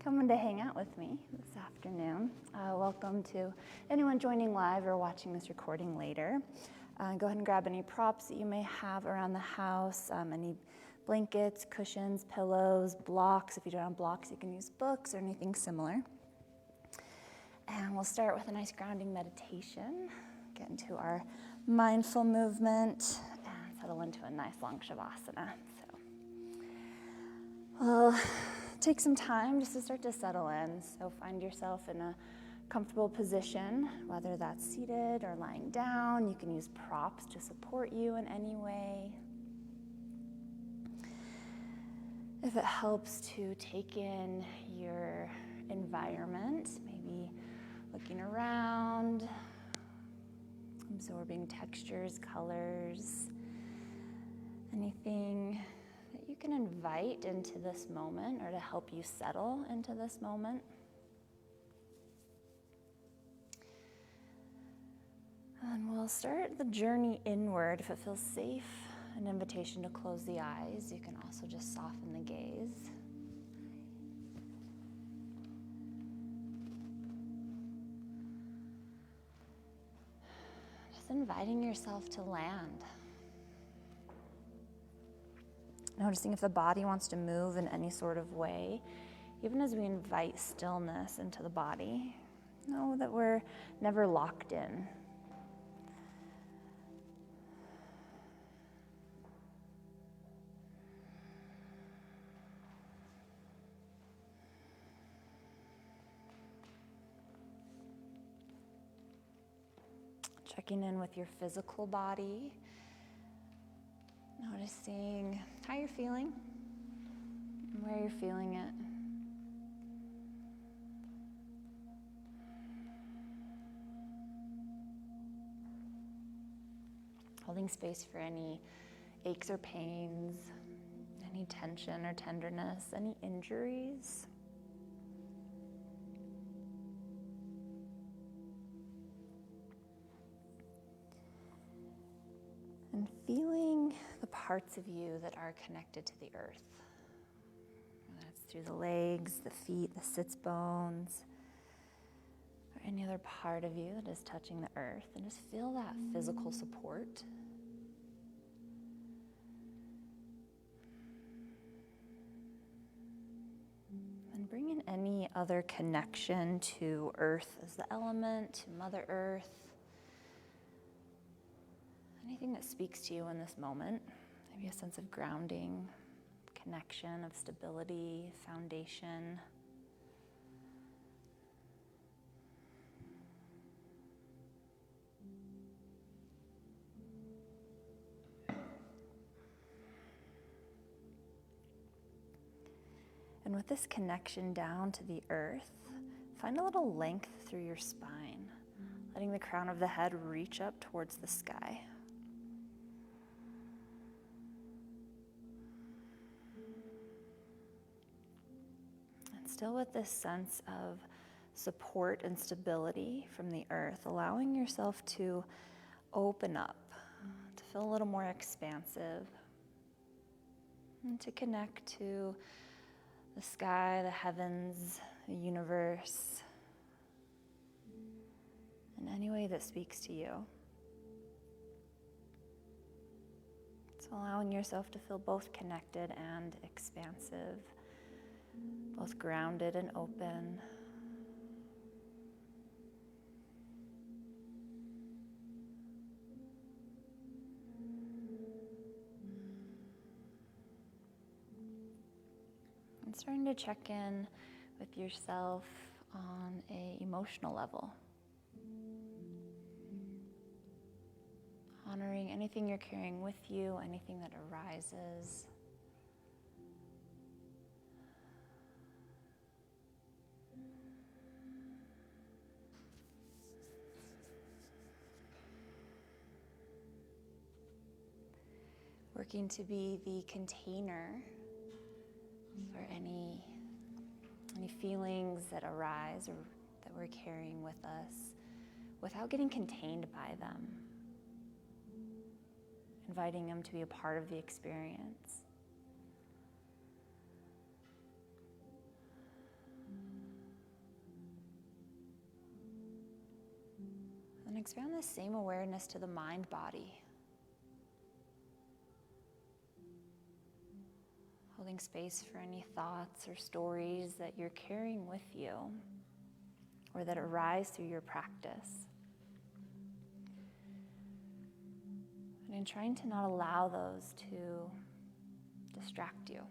coming to hang out with me this afternoon. Welcome to anyone joining live or watching this recording later. Go ahead and grab any props that you may have around the house, any blankets, cushions, pillows, blocks. If you don't have blocks, you can use books or anything similar. And we'll start with a nice grounding meditation. Get into our mindful movement and settle into a nice long Shavasana. We'll take some time just to start to settle in. So find yourself in a comfortable position, whether that's seated or lying down. You can use props to support you in any way. If it helps to take in your environment, maybe looking around, absorbing textures, colors, anything that you can invite into this moment or to help you settle into this moment. And we'll start the journey inward. If it feels safe, an invitation to close the eyes. You can also just soften the gaze. Just inviting yourself to land. Noticing if the body wants to move in any sort of way. Even as we invite stillness into the body, know that we're never locked in. Checking in with your physical body. Noticing how you're feeling and where you're feeling it. Holding space for any aches or pains, any tension or tenderness, any injuries. And feeling the parts of you that are connected to the earth. Whether that's through the legs, the feet, the sits bones, or any other part of you that is touching the earth. And just feel that physical support. And bring in any other connection to earth as the element, to Mother Earth. Anything that speaks to you in this moment, maybe a sense of grounding, connection, of stability, foundation. And with this connection down to the earth, find a little length through your spine, letting the crown of the head reach up towards the sky. Still with this sense of support and stability from the earth, allowing yourself to open up, to feel a little more expansive, and to connect to the sky, the heavens, the universe, in any way that speaks to you. So allowing yourself to feel both connected and expansive, both grounded and open. And starting to check in with yourself on an emotional level. Honoring anything you're carrying with you, anything that arises. Working to be the container for any feelings that arise or that we're carrying with us without getting contained by them. Inviting them to be a part of the experience. expand the same awareness to the mind-body. Holding space for any thoughts or stories that you're carrying with you or that arise through your practice. And in trying to not allow those to distract you.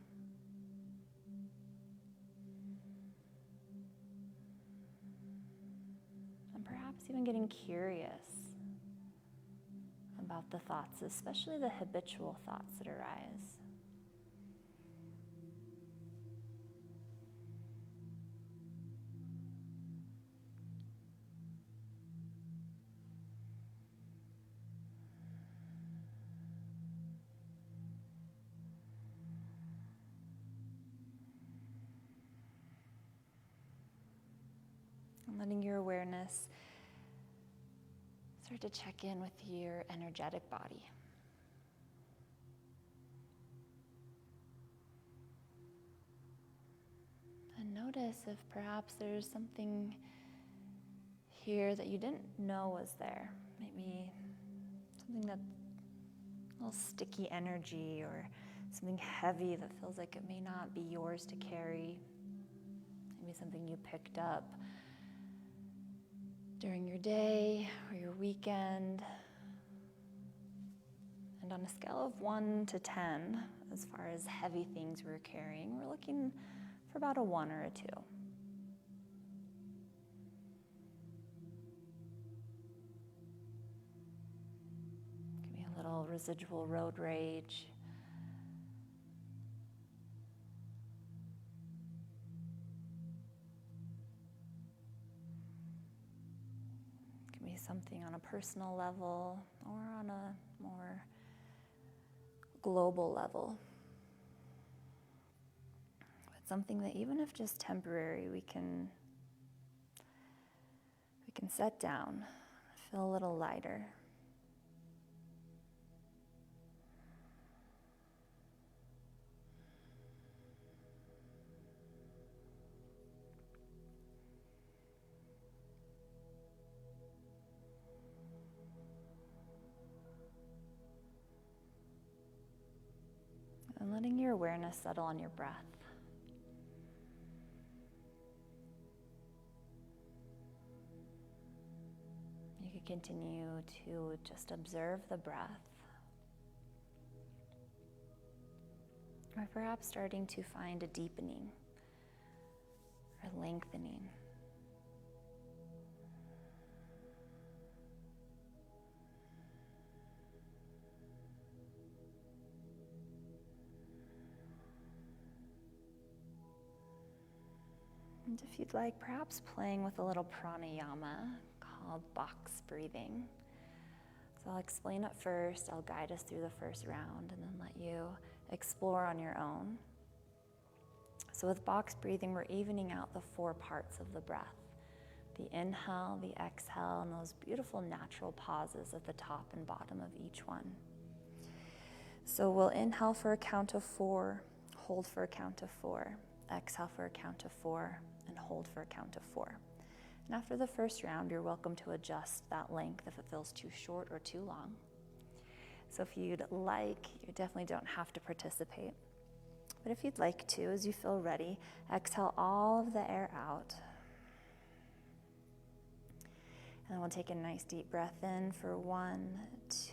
And perhaps even getting curious about the thoughts, especially the habitual thoughts that arise. And letting your awareness start to check in with your energetic body. And notice if perhaps there's something here that you didn't know was there. Maybe something that's a little sticky energy or something heavy that feels like it may not be yours to carry. Maybe something you picked up during your day or your weekend. And on a scale of 1 to 10, as far as heavy things we're carrying, we're looking for about a 1 or a 2. Could be a little residual road rage. Something on a personal level or on a more global level. But something that even if just temporary, we can set down, feel a little lighter. And letting your awareness settle on your breath. You could continue to just observe the breath. Or perhaps starting to find a deepening or lengthening. And if you'd like, perhaps playing with a little pranayama called box breathing. So I'll explain it first, I'll guide us through the first round, and then let you explore on your own. So with box breathing, we're evening out the 4 parts of the breath. The inhale, the exhale, and those beautiful natural pauses at the top and bottom of each one. So we'll inhale for a count of 4, hold for a count of 4, exhale for a count of 4, and hold for a count of 4. And after the first round, you're welcome to adjust that length if it feels too short or too long. So if you'd like, you definitely don't have to participate. But if you'd like to, as you feel ready, exhale all of the air out. And then we'll take a nice deep breath in for 1,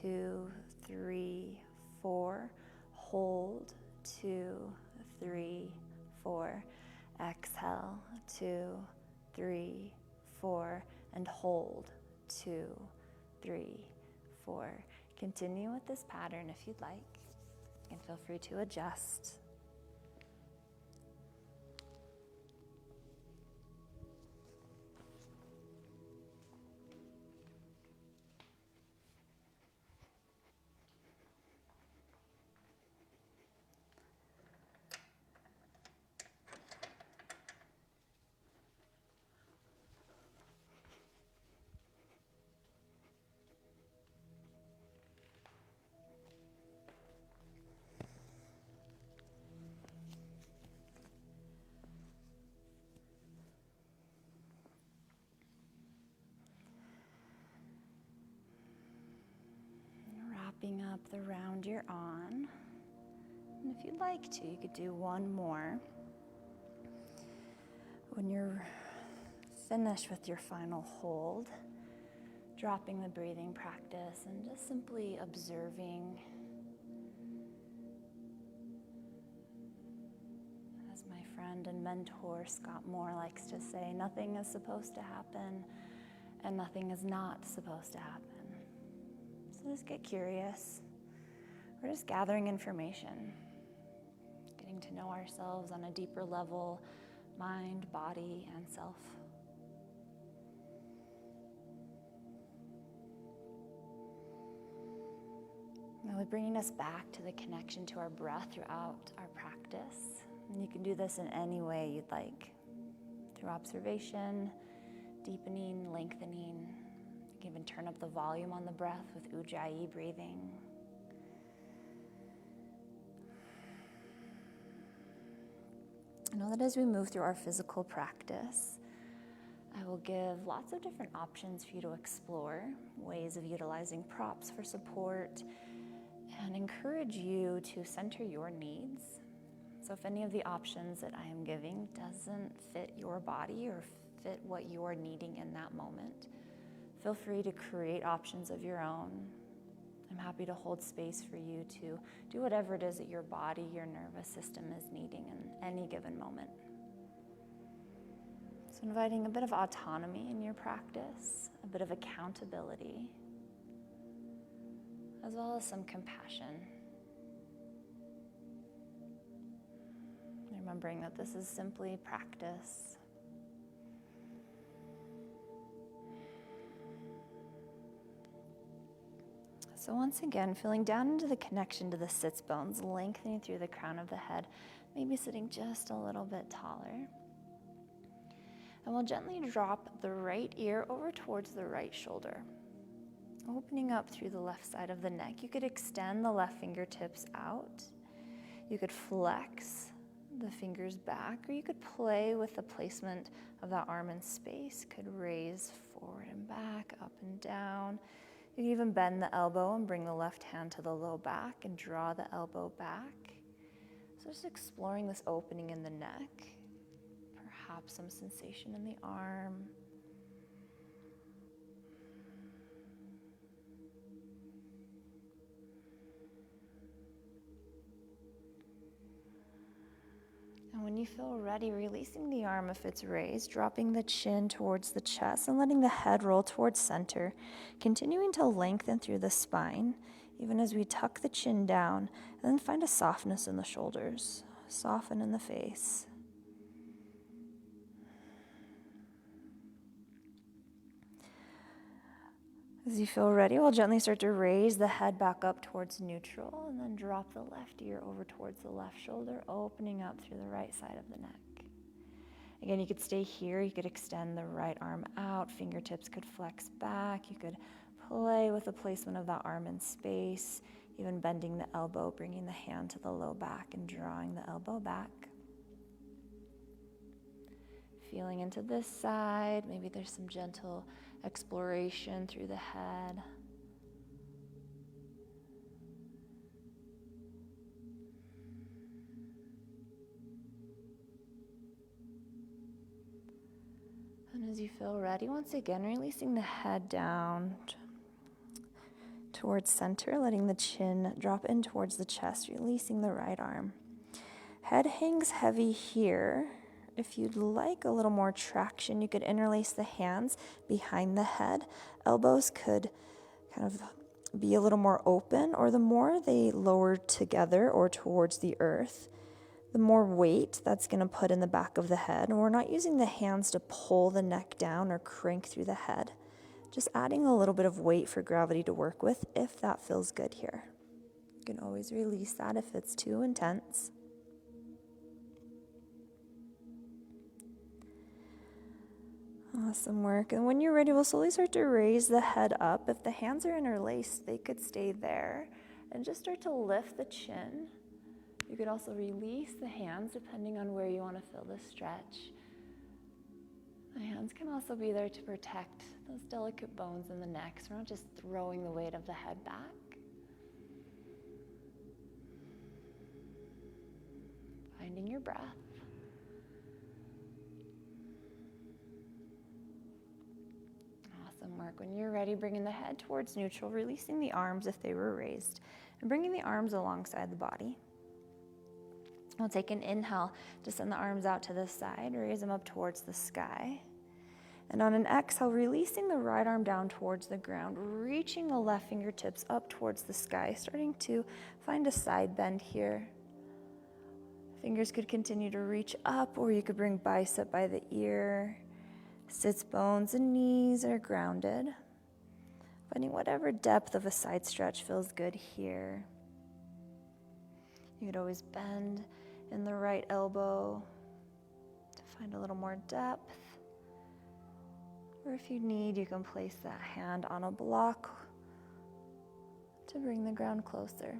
2, 3, 4. Hold, 2, 3, 4. Exhale, 2, 3, 4. And hold, 2, 3, 4. Continue with this pattern if you'd like, and feel free to adjust. up the round you're on. And if you'd like to, you could do one more. When you're finished with your final hold, dropping the breathing practice and just simply observing. As my friend and mentor Scott Moore likes to say, nothing is supposed to happen and nothing is not supposed to happen. So just get curious. We're just gathering information, getting to know ourselves on a deeper level, mind, body, and self. Really bringing us back to the connection to our breath throughout our practice. And you can do this in any way you'd like, through observation, deepening, lengthening. You can even turn up the volume on the breath with Ujjayi breathing. I know that as we move through our physical practice, I will give lots of different options for you to explore, ways of utilizing props for support, and encourage you to center your needs. So if any of the options that I am giving doesn't fit your body or fit what you're needing in that moment, feel free to create options of your own. I'm happy to hold space for you to do whatever it is that your body, your nervous system is needing in any given moment. So inviting a bit of autonomy in your practice, a bit of accountability, as well as some compassion. Remembering that this is simply practice. So once again, feeling down into the connection to the sits bones, lengthening through the crown of the head, maybe sitting just a little bit taller. And we'll gently drop the right ear over towards the right shoulder, opening up through the left side of the neck. You could extend the left fingertips out. You could flex the fingers back, or you could play with the placement of that arm in space. Could raise forward and back, up and down. You can even bend the elbow and bring the left hand to the low back and draw the elbow back. So just exploring this opening in the neck, perhaps some sensation in the arm. And when you feel ready, releasing the arm if it's raised, dropping the chin towards the chest and letting the head roll towards center, continuing to lengthen through the spine, even as we tuck the chin down, and then find a softness in the shoulders, soften in the face. As you feel ready, we'll gently start to raise the head back up towards neutral and then drop the left ear over towards the left shoulder, opening up through the right side of the neck. Again, you could stay here. You could extend the right arm out. Fingertips could flex back. You could play with the placement of that arm in space, even bending the elbow, bringing the hand to the low back and drawing the elbow back. Feeling into this side. Maybe there's some gentle exploration through the head. And as you feel ready, once again, releasing the head down towards center, letting the chin drop in towards the chest, releasing the right arm. Head hangs heavy here. If you'd like a little more traction, you could interlace the hands behind the head. Elbows could kind of be a little more open, or the more they lower together or towards the earth, the more weight that's going to put in the back of the head. And we're not using the hands to pull the neck down or crank through the head. Just adding a little bit of weight for gravity to work with if that feels good here. You can always release that if it's too intense. Awesome work. And when you're ready, we'll slowly start to raise the head up. If the hands are interlaced, they could stay there. And just start to lift the chin. You could also release the hands depending on where you want to feel the stretch. The hands can also be there to protect those delicate bones in the neck, so we're not just throwing the weight of the head back. finding your breath. Awesome work. When you're ready, bringing the head towards neutral, releasing the arms if they were raised, and bringing the arms alongside the body. We'll take an inhale to send the arms out to the side, raise them up towards the sky. And on an exhale, releasing the right arm down towards the ground, reaching the left fingertips up towards the sky, starting to find a side bend here. Fingers could continue to reach up, or you could bring bicep by the ear. Sits bones and knees are grounded. Finding whatever depth of a side stretch feels good here. You could always bend in the right elbow to find a little more depth. Or if you need, you can place that hand on a block to bring the ground closer.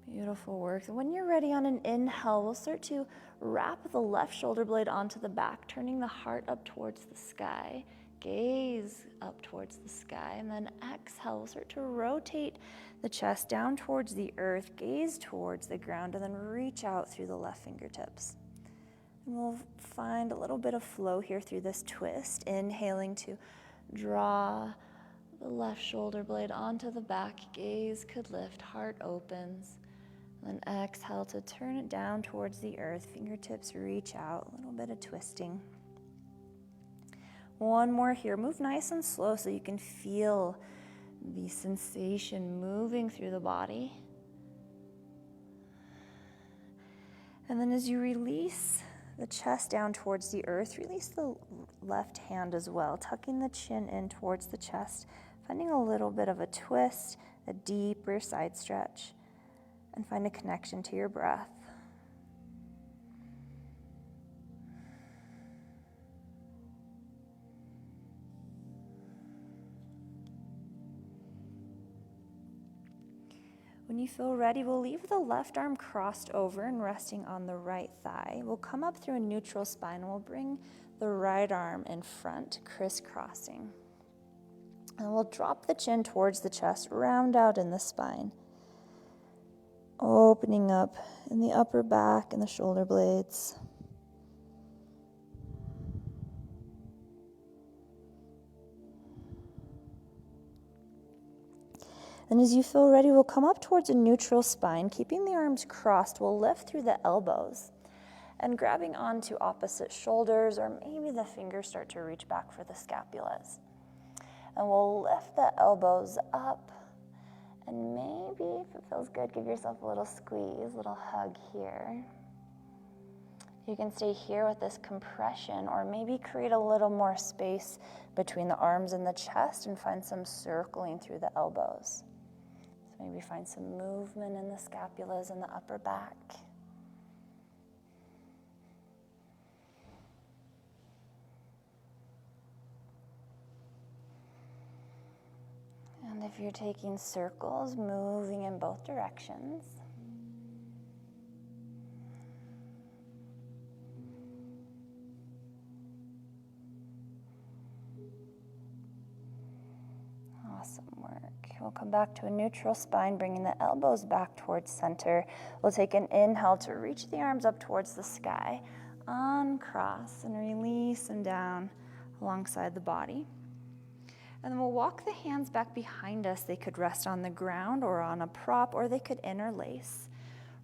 Beautiful work. So when you're ready on an inhale, we'll start to wrap the left shoulder blade onto the back, turning the heart up towards the sky. Gaze up towards the sky, and then exhale. We'll start to rotate the chest down towards the earth, gaze towards the ground, and then reach out through the left fingertips. And we'll find a little bit of flow here through this twist, inhaling to draw the left shoulder blade onto the back, gaze could lift, heart opens. And then exhale to turn it down towards the earth, fingertips reach out, a little bit of twisting. One more here. Move nice and slow so you can feel the sensation moving through the body. And then as you release the chest down towards the earth, release the left hand as well, tucking the chin in towards the chest, finding a little bit of a twist, a deeper side stretch, and find a connection to your breath. When you feel ready, we'll leave the left arm crossed over and resting on the right thigh. We'll come up through a neutral spine, and we'll bring the right arm in front, crisscrossing. And we'll drop the chin towards the chest, round out in the spine, opening up in the upper back and the shoulder blades. And as you feel ready, we'll come up towards a neutral spine, keeping the arms crossed. We'll lift through the elbows and grabbing onto opposite shoulders, or maybe the fingers start to reach back for the scapulas. And we'll lift the elbows up, and maybe, if it feels good, give yourself a little squeeze, a little hug here. You can stay here with this compression, or maybe create a little more space between the arms and the chest and find some circling through the elbows. So maybe find some movement in the scapulas and the upper back. And if you're taking circles, moving in both directions. Awesome work. We'll come back to a neutral spine, bringing the elbows back towards center. We'll take an inhale to reach the arms up towards the sky, uncross, and release them down alongside the body. And then we'll walk the hands back behind us. They could rest on the ground or on a prop, or they could interlace.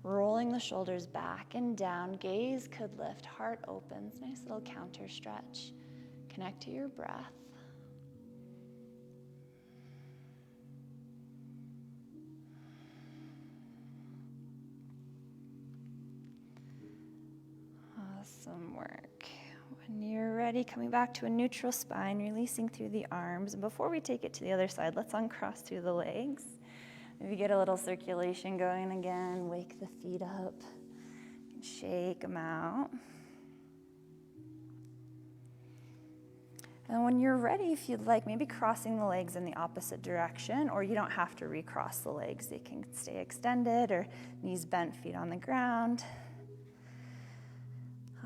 Rolling the shoulders back and down, gaze could lift, heart opens. Nice little counter stretch. Connect to your breath. Awesome work. When you're ready, coming back to a neutral spine, releasing through the arms. And before we take it to the other side, let's uncross through the legs. Maybe get a little circulation going again. Wake the feet up. Shake them out. And when you're ready, if you'd like, maybe crossing the legs in the opposite direction, or you don't have to recross the legs. They can stay extended, or knees bent, feet on the ground.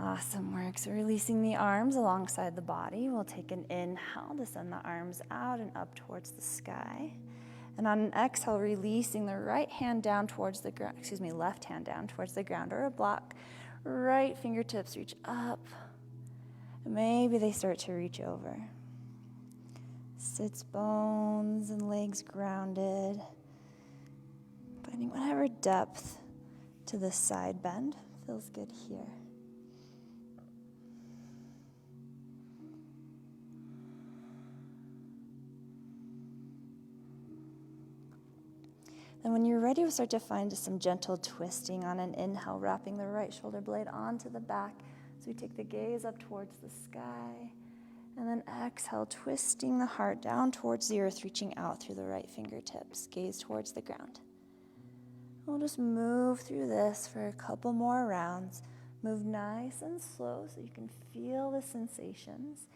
Awesome work. So releasing the arms alongside the body. We'll take an inhale to send the arms out and up towards the sky. And on an exhale, releasing the right hand down towards the ground, left hand down towards the ground or a block. Right fingertips reach up. Maybe they start to reach over. Sits bones and legs grounded. Finding whatever depth to the side bend feels good here. And when you're ready, we'll start to find some gentle twisting on an inhale, wrapping the right shoulder blade onto the back. So we take the gaze up towards the sky. And then exhale, twisting the heart down towards the earth, reaching out through the right fingertips. Gaze towards the ground. We'll just move through this for a couple more rounds. Move nice and slow so you can feel the sensations.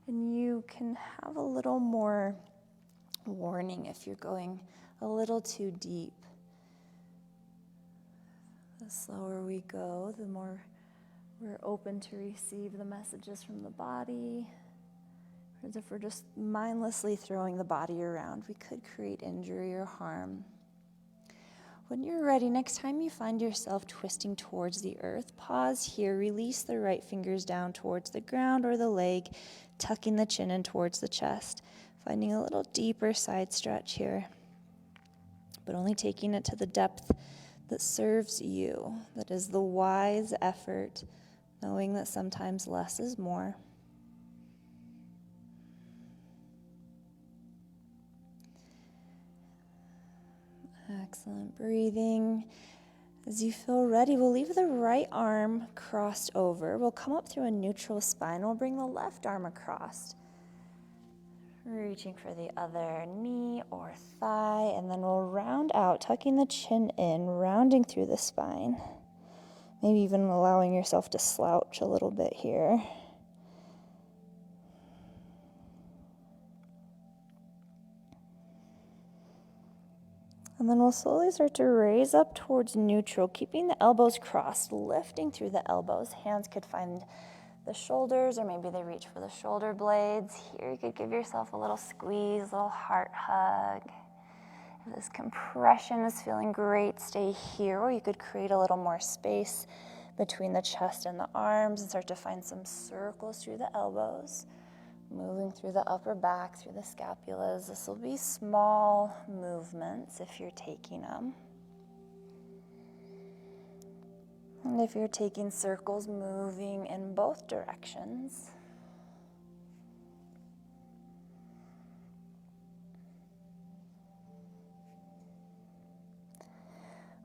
And you can have a little more warning if you're going a little too deep. The slower we go, the more we're open to receive the messages from the body. Whereas if we're just mindlessly throwing the body around, we could create injury or harm. When you're ready, next time you find yourself twisting towards the earth, pause here, release the right fingers down towards the ground or the leg, tucking the chin in towards the chest, finding a little deeper side stretch here, but only taking it to the depth that serves you, that is the wise effort, knowing that sometimes less is more. Excellent. Breathing. As you feel ready, we'll leave the right arm crossed over. We'll come up through a neutral spine. We'll bring the left arm across. Reaching for the other knee or thigh, and then we'll round out, tucking the chin in, rounding through the spine. Maybe even allowing yourself to slouch a little bit here. And then we'll slowly start to raise up towards neutral, keeping the elbows crossed, lifting through the elbows. Hands could find the shoulders, or maybe they reach for the shoulder blades. Here you could give yourself a little squeeze, a little heart hug. If this compression is feeling great, stay here, or you could create a little more space between the chest and the arms and start to find some circles through the elbows. Moving through the upper back, through the scapulas. This will be small movements if you're taking them. And if you're taking circles, moving in both directions.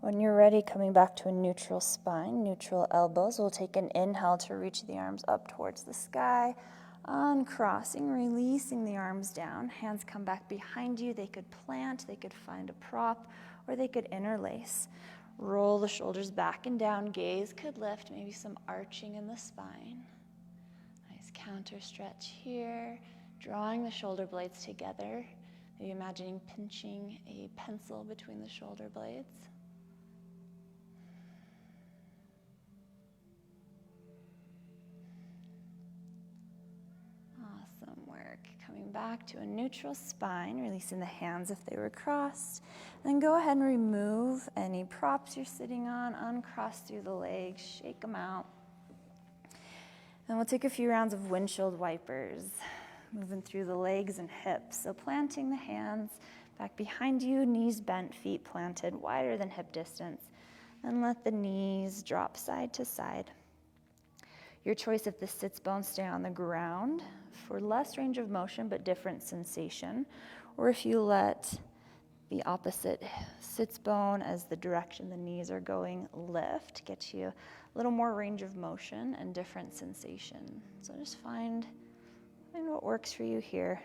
When you're ready, coming back to a neutral spine, neutral elbows, we'll take an inhale to reach the arms up towards the sky. Uncrossing, releasing the arms down. Hands come back behind you. They could plant, they could find a prop, or they could interlace. Roll the shoulders back and down. Gaze could lift, maybe some arching in the spine. Nice counter stretch here. Drawing the shoulder blades together. Maybe imagining pinching a pencil between the shoulder blades. Awesome work. Coming back to a neutral spine, releasing the hands if they were crossed. Then go ahead and remove any props you're sitting on, uncross through the legs, shake them out. And we'll take a few rounds of windshield wipers, moving through the legs and hips. So planting the hands back behind you, knees bent, feet planted, wider than hip distance. And let the knees drop side to side. Your choice if the sits bones stay on the ground for less range of motion but different sensation, or if you let the opposite sits bone as the direction the knees are going lift, get you a little more range of motion and different sensation. So just find what works for you here.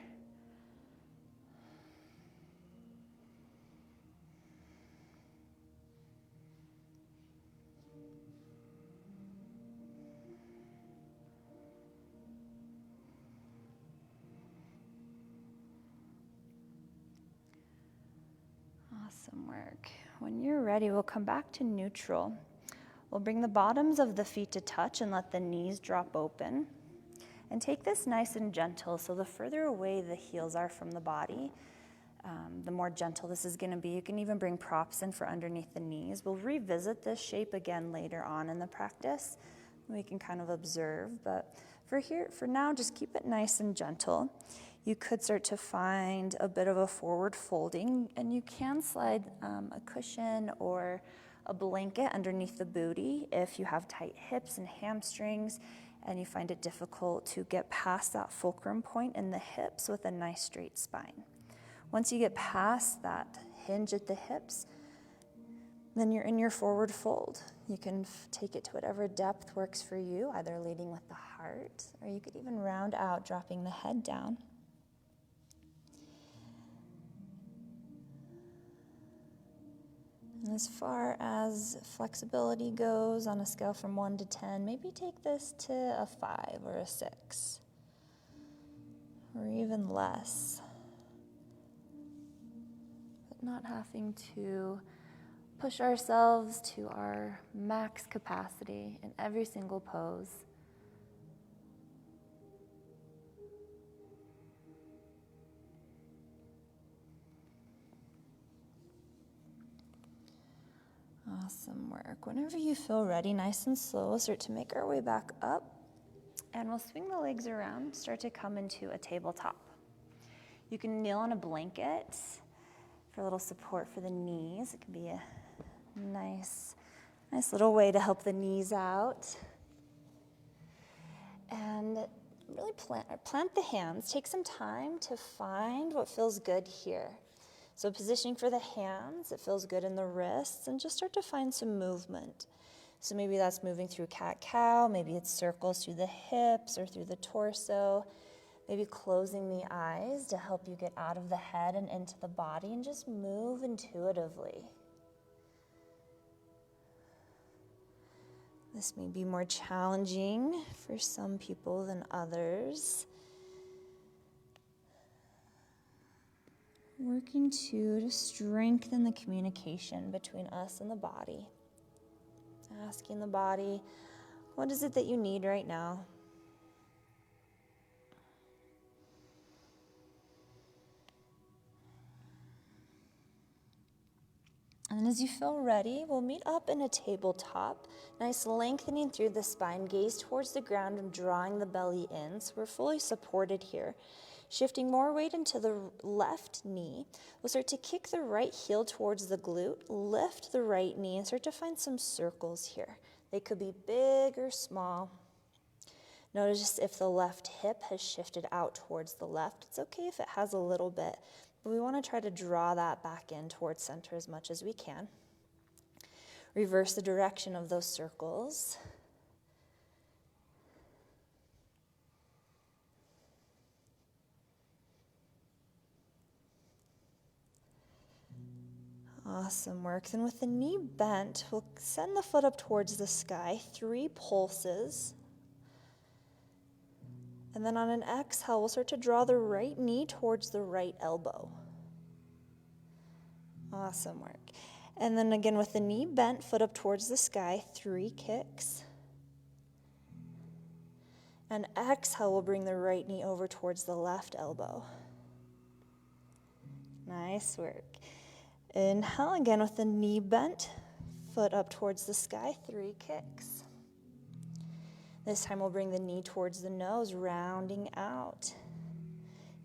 Awesome work. When you're ready, we'll come back to neutral. We'll bring the bottoms of the feet to touch and let the knees drop open. And take this nice and gentle, so the further away the heels are from the body, the more gentle this is going to be. You can even bring props in for underneath the knees. We'll revisit this shape again later on in the practice. We can kind of observe, but for now, just keep it nice and gentle. You could start to find a bit of a forward folding, and you can slide a cushion or a blanket underneath the booty if you have tight hips and hamstrings and you find it difficult to get past that fulcrum point in the hips with a nice straight spine. Once you get past that hinge at the hips, then you're in your forward fold. You can take it to whatever depth works for you, either leading with the heart, or you could even round out, dropping the head down. And as far as flexibility goes, on a scale from 1 to 10, maybe take this to a 5 or a 6, or even less. But not having to push ourselves to our max capacity in every single pose. Awesome work. Whenever you feel ready, nice and slow, we'll start to make our way back up, and we'll swing the legs around, start to come into a tabletop. You can kneel on a blanket for a little support for the knees. It can be a nice little way to help the knees out. And really plant the hands. Take some time to find what feels good here. So positioning for the hands, it feels good in the wrists, and just start to find some movement. So maybe that's moving through cat-cow, maybe it's circles through the hips or through the torso, maybe closing the eyes to help you get out of the head and into the body, and just move intuitively. This may be more challenging for some people than others. Working to strengthen the communication between us and the body. Asking the body, what is it that you need right now? And as you feel ready, we'll meet up in a tabletop. Nice lengthening through the spine, gaze towards the ground and drawing the belly in. So we're fully supported here. Shifting more weight into the left knee, we'll start to kick the right heel towards the glute, lift the right knee, and start to find some circles here. They could be big or small. Notice if the left hip has shifted out towards the left. It's okay if it has a little bit, but we want to try to draw that back in towards center as much as we can. Reverse the direction of those circles. Awesome work. Then with the knee bent, we'll send the foot up towards the sky, 3 pulses. And then on an exhale, we'll start to draw the right knee towards the right elbow. Awesome work. And then again with the knee bent, foot up towards the sky, 3 kicks. And exhale, we'll bring the right knee over towards the left elbow. Nice work. Inhale again with the knee bent, foot up towards the sky, 3 kicks. This time we'll bring the knee towards the nose, rounding out.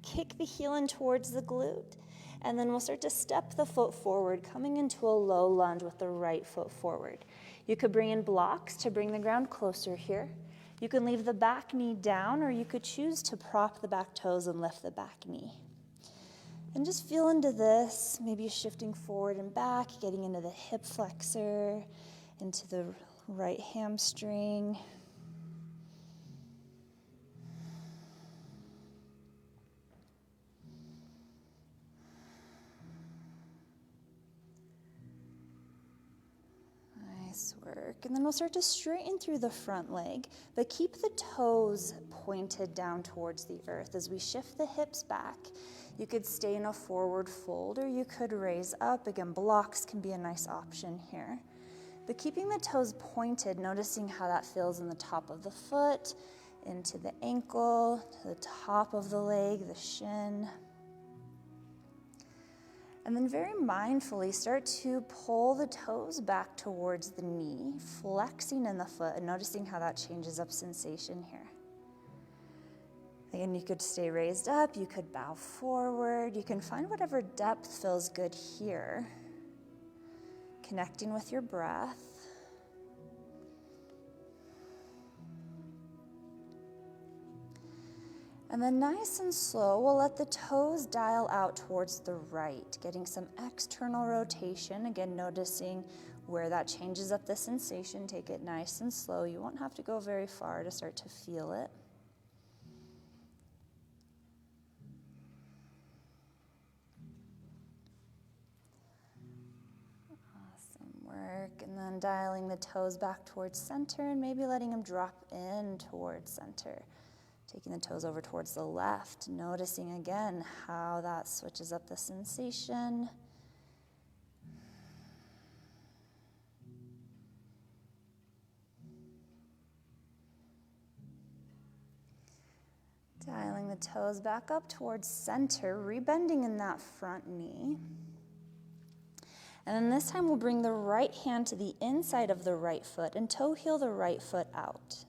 Kick the heel in towards the glute, and then we'll start to step the foot forward, coming into a low lunge with the right foot forward. You could bring in blocks to bring the ground closer here. You can leave the back knee down, or you could choose to prop the back toes and lift the back knee. And just feel into this, maybe shifting forward and back, getting into the hip flexor, into the right hamstring. Nice work. And then we'll start to straighten through the front leg, but keep the toes pointed down towards the earth as we shift the hips back. You could stay in a forward fold, or you could raise up. Again, blocks can be a nice option here. But keeping the toes pointed, noticing how that feels in the top of the foot, into the ankle, to the top of the leg, the shin. And then very mindfully start to pull the toes back towards the knee, flexing in the foot and noticing how that changes up sensation here. Again, you could stay raised up, you could bow forward, you can find whatever depth feels good here. Connecting with your breath. And then nice and slow, we'll let the toes dial out towards the right, getting some external rotation. Again, noticing where that changes up the sensation. Take it nice and slow. You won't have to go very far to start to feel it. Awesome work. And then dialing the toes back towards center and maybe letting them drop in towards center. Taking the toes over towards the left, noticing again how that switches up the sensation. Dialing the toes back up towards center, rebending in that front knee. And then this time we'll bring the right hand to the inside of the right foot and toe heel the right foot out.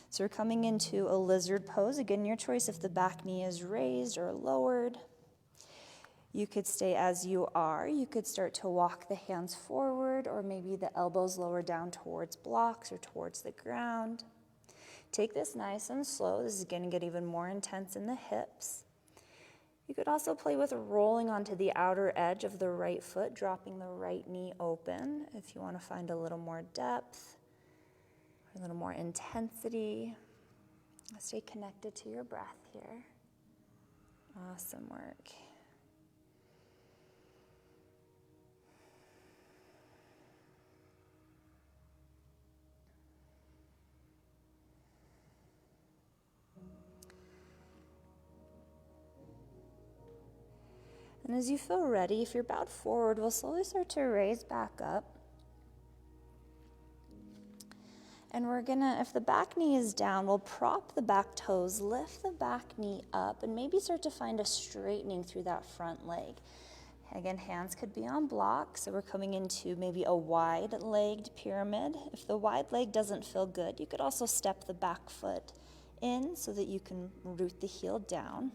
So we're coming into a lizard pose. Again, your choice if the back knee is raised or lowered. You could stay as you are. You could start to walk the hands forward or maybe the elbows lower down towards blocks or towards the ground. Take this nice and slow. This is going to get even more intense in the hips. You could also play with rolling onto the outer edge of the right foot, dropping the right knee open if you want to find a little more depth. A little more intensity. Stay connected to your breath here. Awesome work. And as you feel ready, if you're bowed forward, we'll slowly start to raise back up. And we're gonna, if the back knee is down, we'll prop the back toes, lift the back knee up, and maybe start to find a straightening through that front leg. Again, hands could be on blocks, so we're coming into maybe a wide-legged pyramid. If the wide leg doesn't feel good, you could also step the back foot in so that you can root the heel down.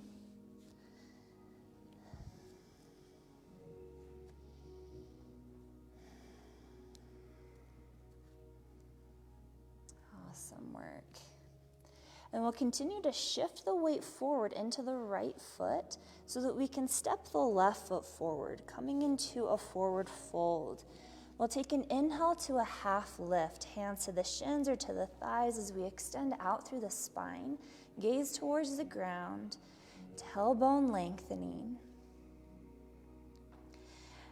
Awesome work. And we'll continue to shift the weight forward into the right foot so that we can step the left foot forward, coming into a forward fold. We'll take an inhale to a half lift, hands to the shins or to the thighs as we extend out through the spine, gaze towards the ground, tailbone lengthening.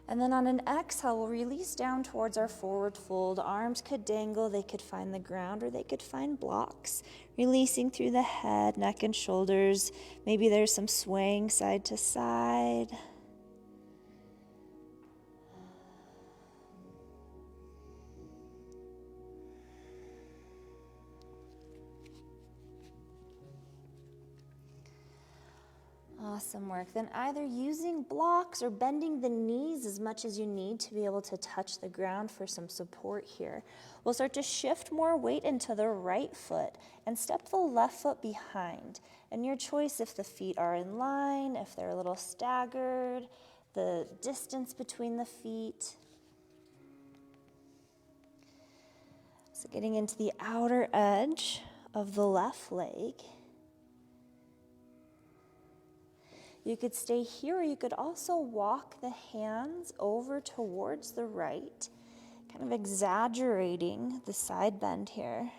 And then on an exhale, we'll release down towards our forward fold. Arms could dangle, they could find the ground, or they could find blocks. Releasing through the head, neck, and shoulders. Maybe there's some swaying side to side. Awesome work. Then either using blocks or bending the knees as much as you need to be able to touch the ground for some support here. We'll start to shift more weight into the right foot and step the left foot behind. And your choice if the feet are in line, if they're a little staggered, the distance between the feet. So getting into the outer edge of the left leg. You could stay here, or you could also walk the hands over towards the right, kind of exaggerating the side bend here.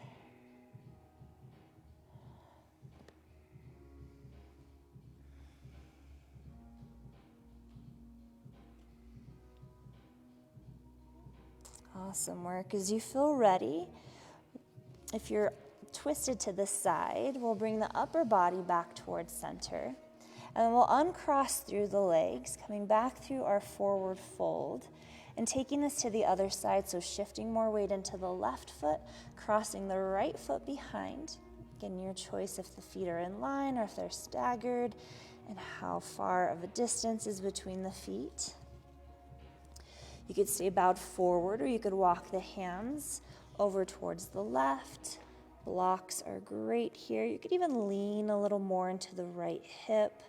Awesome work. As you feel ready, if you're twisted to the side, we'll bring the upper body back towards center. And then we'll uncross through the legs, coming back through our forward fold, and taking this to the other side, so shifting more weight into the left foot, crossing the right foot behind. Again, your choice if the feet are in line or if they're staggered, and how far of a distance is between the feet. You could stay bowed forward, or you could walk the hands over towards the left. Blocks are great here. You could even lean a little more into the right hip.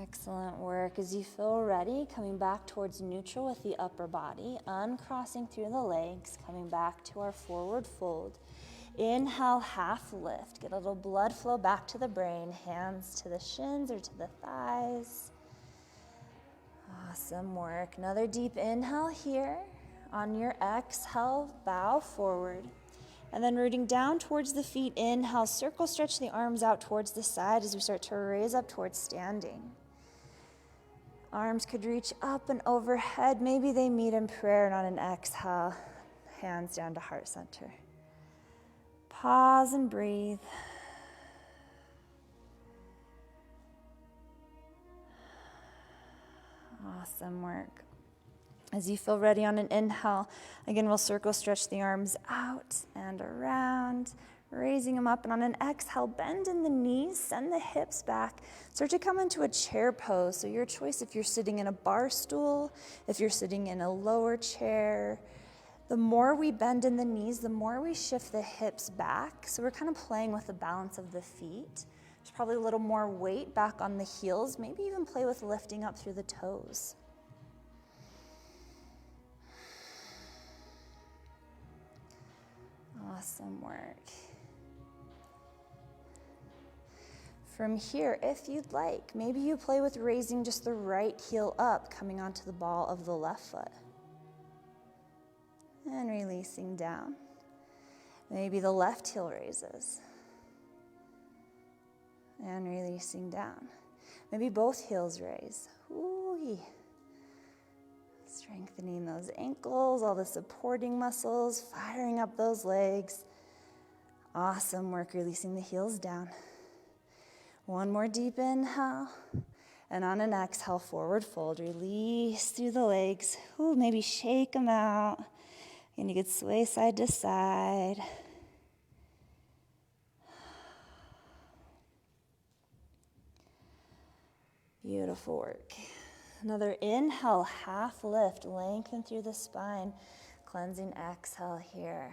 Excellent work. As you feel ready, coming back towards neutral with the upper body, uncrossing through the legs, coming back to our forward fold. Inhale, half lift. Get a little blood flow back to the brain, hands to the shins or to the thighs. Awesome work. Another deep inhale here. On your exhale, bow forward. And then rooting down towards the feet, inhale, circle, stretch the arms out towards the side as we start to raise up towards standing. Arms could reach up and overhead. Maybe they meet in prayer, and on an exhale, hands down to heart center. Pause and breathe. Awesome work. As you feel ready on an inhale, again, we'll circle, stretch the arms out and around, raising them up. And on an exhale, bend in the knees, send the hips back. Start to come into a chair pose. So your choice if you're sitting in a bar stool, if you're sitting in a lower chair. The more we bend in the knees, the more we shift the hips back. So we're kind of playing with the balance of the feet. There's probably a little more weight back on the heels. Maybe even play with lifting up through the toes. Awesome work. From here, if you'd like, maybe you play with raising just the right heel up, coming onto the ball of the left foot. And releasing down. Maybe the left heel raises. And releasing down. Maybe both heels raise. Ooh-wee. Strengthening those ankles, all the supporting muscles, firing up those legs. Awesome work, releasing the heels down. One more deep inhale. And on an exhale, forward fold. Release through the legs. Ooh, maybe shake them out. And you could sway side to side. Beautiful work. Another inhale, half lift, lengthen through the spine. Cleansing exhale here.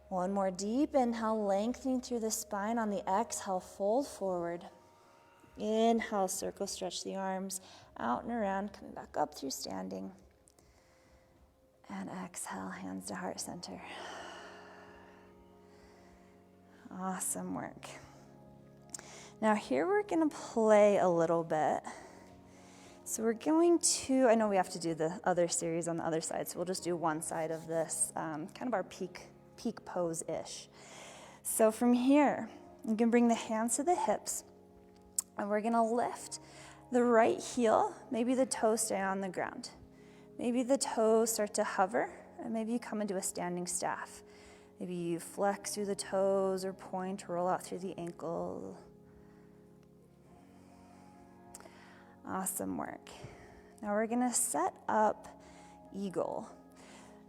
One more deep inhale, lengthening through the spine. On the exhale, fold forward. Inhale, circle, stretch the arms out and around, coming back up through standing. And exhale, hands to heart center. Awesome work. Now here we're going to play a little bit. So we're going to, I know we have to do the other series on the other side, so we'll just do one side of this, kind of our peak pose-ish. So from here, you can bring the hands to the hips, and we're going to lift the right heel. Maybe the toes stay on the ground. Maybe the toes start to hover, and maybe you come into a standing staff. Maybe you flex through the toes or point, roll out through the ankle. Awesome work. Now we're gonna set up eagle.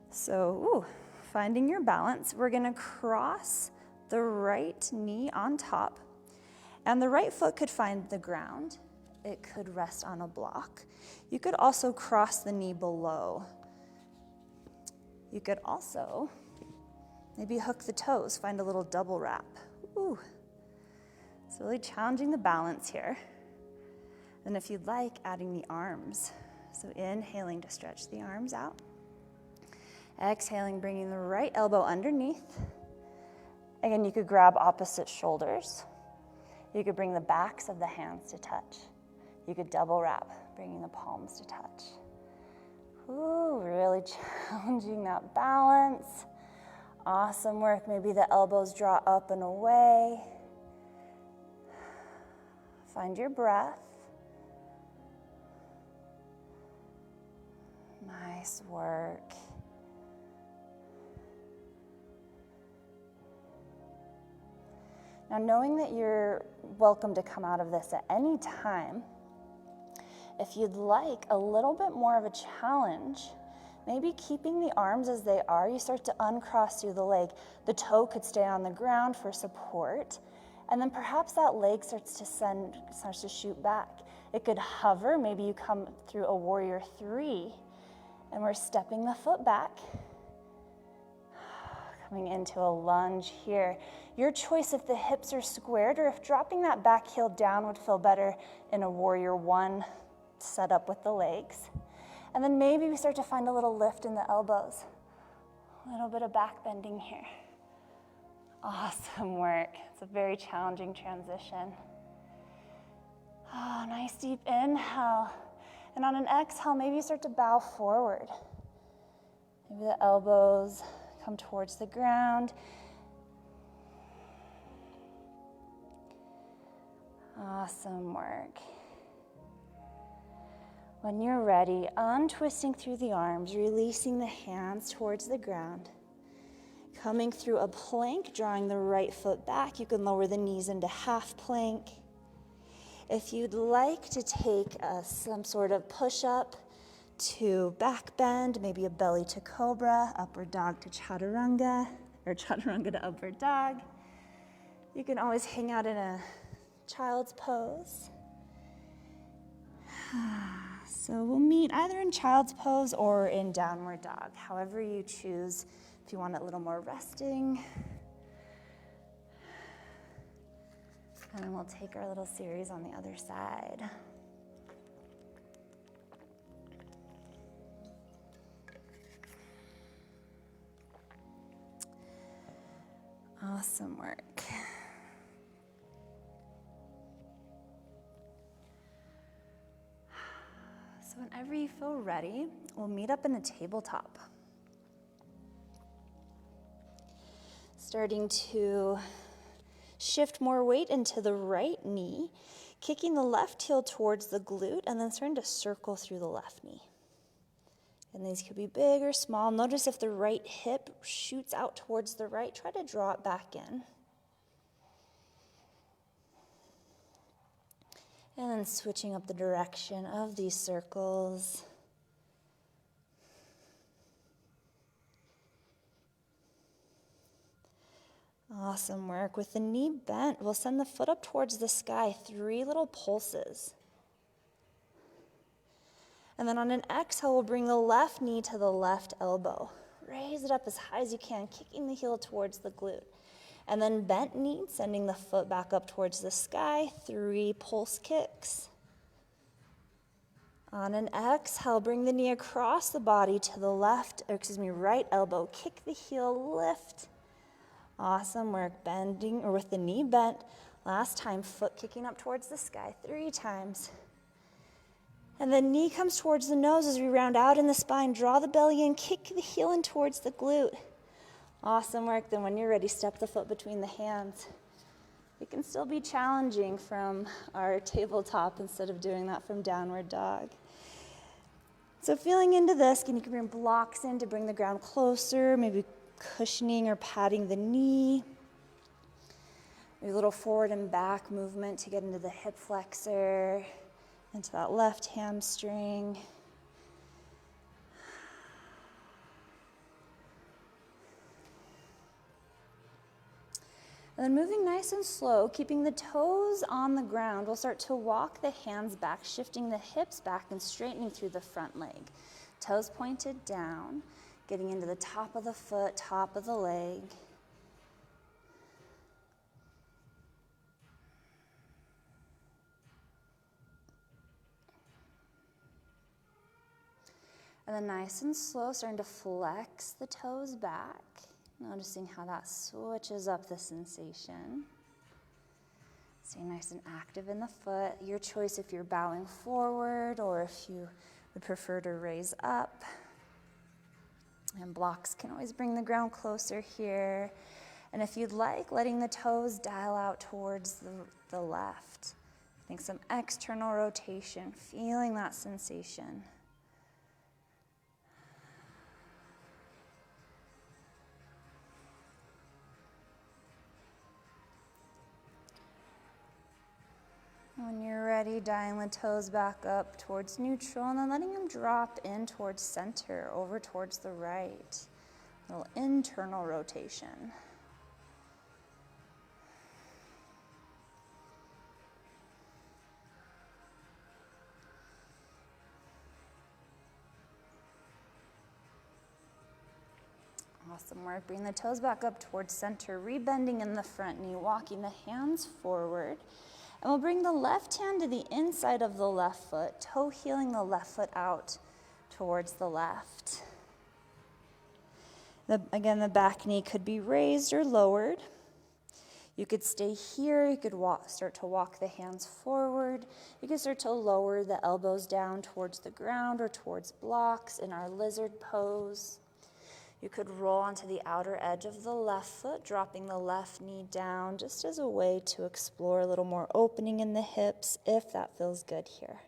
So, finding your balance, we're gonna cross the right knee on top, and the right foot could find the ground. It could rest on a block. You could also cross the knee below. You could also maybe hook the toes, find a little double wrap. Ooh. It's really challenging the balance here. And if you'd like, adding the arms. So inhaling to stretch the arms out. Exhaling, bringing the right elbow underneath. Again, you could grab opposite shoulders. You could bring the backs of the hands to touch. You could double wrap, bringing the palms to touch. Ooh, really challenging that balance. Awesome work. Maybe the elbows draw up and away. Find your breath. Nice work. Now, knowing that you're welcome to come out of this at any time, if you'd like a little bit more of a challenge, maybe keeping the arms as they are, you start to uncross through the leg. The toe could stay on the ground for support, and then perhaps that leg starts to shoot back. It could hover, maybe you come through a warrior 3, and we're stepping the foot back, coming into a lunge here. Your choice if the hips are squared or if dropping that back heel down would feel better in a warrior 1 setup with the legs. And then maybe we start to find a little lift in the elbows. A little bit of back bending here. Awesome work. It's a very challenging transition. Oh, nice deep inhale. And on an exhale, maybe you start to bow forward. Maybe the elbows come towards the ground. Awesome work. When you're ready, untwisting through the arms, releasing the hands towards the ground. Coming through a plank, drawing the right foot back. You can lower the knees into half plank. If you'd like to take some sort of push-up to back bend, maybe a belly to cobra, upward dog to chaturanga, or chaturanga to upward dog. You can always hang out in a child's pose. So we'll meet either in child's pose or in downward dog, however you choose, if you want it a little more resting. And then we'll take our little series on the other side. Awesome work. So whenever you feel ready, we'll meet up in a tabletop. Starting to shift more weight into the right knee, kicking the left heel towards the glute, and then starting to circle through the left knee. And these could be big or small. Notice if the right hip shoots out towards the right, try to draw it back in. And then switching up the direction of these circles. Awesome work. With the knee bent, we'll send the foot up towards the sky, 3 little pulses. And then on an exhale, we'll bring the left knee to the left elbow. Raise it up as high as you can, kicking the heel towards the glute. And then bent knee, sending the foot back up towards the sky, 3 pulse kicks. On an exhale, bring the knee across the body to the right elbow. Kick the heel, lift. Awesome work, bending, or with the knee bent. Last time, foot kicking up towards the sky, 3 times. And then knee comes towards the nose as we round out in the spine. Draw the belly in, kick the heel in towards the glute. Awesome work. Then when you're ready, step the foot between the hands. It can still be challenging from our tabletop instead of doing that from downward dog. So feeling into this, you can bring blocks in to bring the ground closer, maybe cushioning or patting the knee. Maybe a little forward and back movement to get into the hip flexor, into that left hamstring. And then moving nice and slow, keeping the toes on the ground, we'll start to walk the hands back, shifting the hips back and straightening through the front leg. Toes pointed down, getting into the top of the foot, top of the leg. And then nice and slow, starting to flex the toes back. Noticing how that switches up the sensation. Stay nice and active in the foot. Your choice if you're bowing forward or if you would prefer to raise up. And blocks can always bring the ground closer here. And if you'd like, letting the toes dial out towards the left. I think some external rotation, feeling that sensation. When you're ready, ready, dialing the toes back up towards neutral and then letting them drop in towards center, over towards the right. A little internal rotation. Awesome work. Bring the toes back up towards center, rebending in the front knee, walking the hands forward. And we'll bring the left hand to the inside of the left foot, toe heeling the left foot out towards the left. Again, the back knee could be raised or lowered. You could stay here. You could start to walk the hands forward. You could start to lower the elbows down towards the ground or towards blocks in our lizard pose. You could roll onto the outer edge of the left foot, dropping the left knee down just as a way to explore a little more opening in the hips if that feels good here.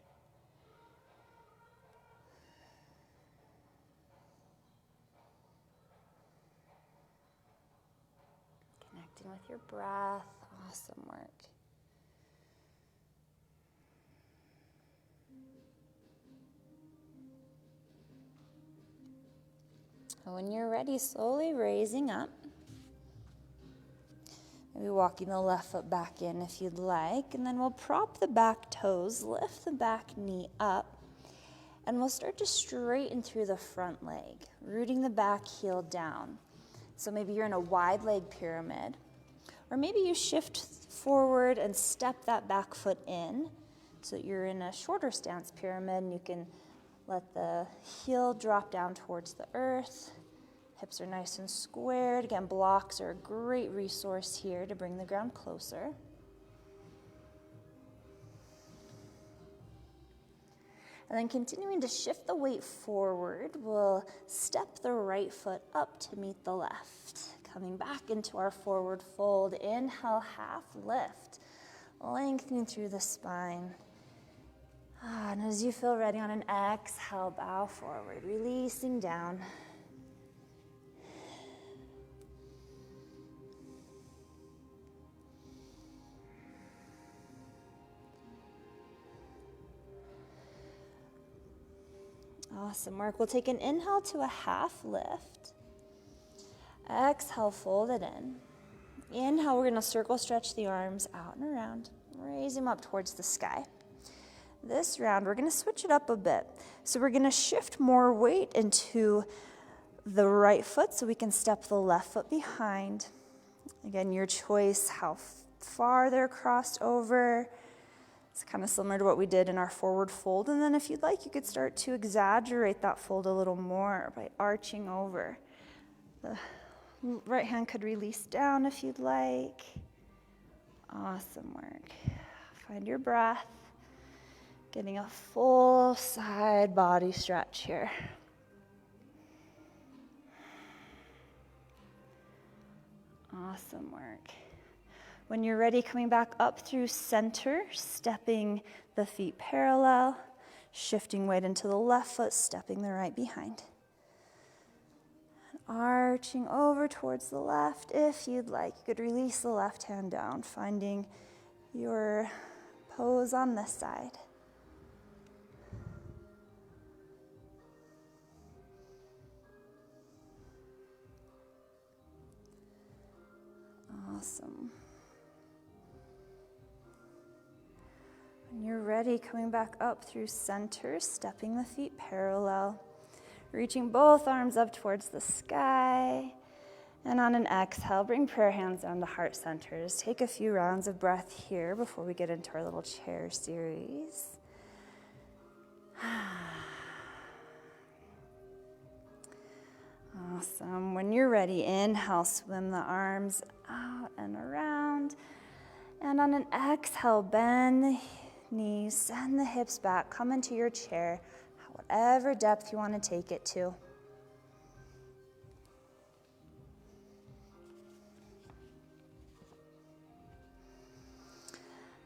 Connecting with your breath. Awesome work. When you're ready, slowly raising up. Maybe walking the left foot back in if you'd like. And then we'll prop the back toes, lift the back knee up. And we'll start to straighten through the front leg, rooting the back heel down. So maybe you're in a wide leg pyramid. Or maybe you shift forward and step that back foot in. So you're in a shorter stance pyramid and you can let the heel drop down towards the earth. Hips are nice and squared. Again, blocks are a great resource here to bring the ground closer. And then continuing to shift the weight forward, we'll step the right foot up to meet the left. Coming back into our forward fold. Inhale, half lift. Lengthening through the spine. And as you feel ready on an exhale, bow forward, releasing down. Awesome work. We'll take an inhale to a half lift. Exhale, fold it in. Inhale, we're going to circle stretch the arms out and around. Raise them up towards the sky. This round, we're going to switch it up a bit. So we're going to shift more weight into the right foot so we can step the left foot behind. Again, your choice how far they're crossed over. It's kind of similar to what we did in our forward fold. And then if you'd like, you could start to exaggerate that fold a little more by arching over. The right hand could release down if you'd like. Awesome work. Find your breath. Getting a full side body stretch here. Awesome work. When you're ready, coming back up through center, stepping the feet parallel, shifting weight into the left foot, stepping the right behind. Arching over towards the left. If you'd like, you could release the left hand down, finding your pose on this side. Awesome. When you're ready, coming back up through center, stepping the feet parallel, reaching both arms up towards the sky. And on an exhale, bring prayer hands down to heart centers. Take a few rounds of breath here before we get into our little chair series. Awesome. When you're ready, inhale, swim the arms out and around. And on an exhale, bend the knees, send the hips back, come into your chair, whatever depth you want to take it to.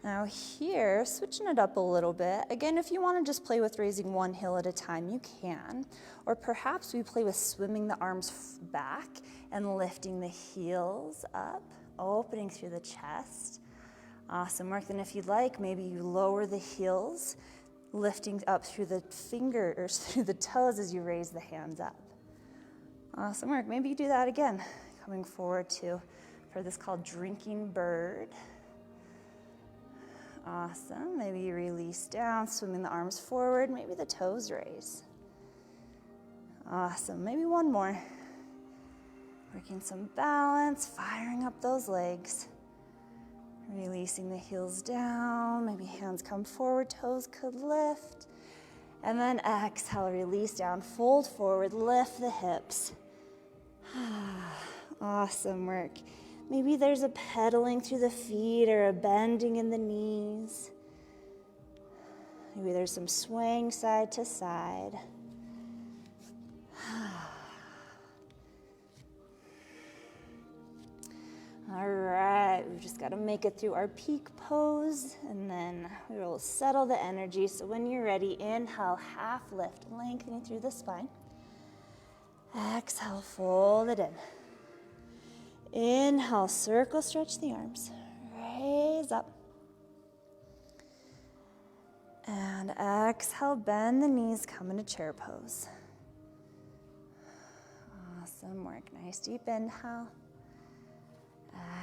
Now here, switching it up a little bit. Again, if you want to just play with raising one heel at a time, you can. Or perhaps we play with swimming the arms back and lifting the heels up, opening through the chest. Awesome work. Then if you'd like, maybe you lower the heels, lifting up through the fingers, through the toes as you raise the hands up. Awesome work. Maybe you do that again, coming forward for this called drinking bird. Awesome. Maybe you release down, swimming the arms forward. Maybe the toes raise. Awesome. Maybe one more. Working some balance, firing up those legs. Releasing the heels down. Maybe hands come forward, toes could lift. And then exhale, release down, fold forward, lift the hips. Awesome work. Maybe there's a pedaling through the feet or a bending in the knees. Maybe there's some swaying side to side. All right, we've just got to make it through our peak pose, and then we will settle the energy. So when you're ready, inhale, half lift, lengthening through the spine. Exhale, fold it in. Inhale, circle, stretch the arms. Raise up. And exhale, bend the knees, come into chair pose. Awesome work. Nice deep inhale.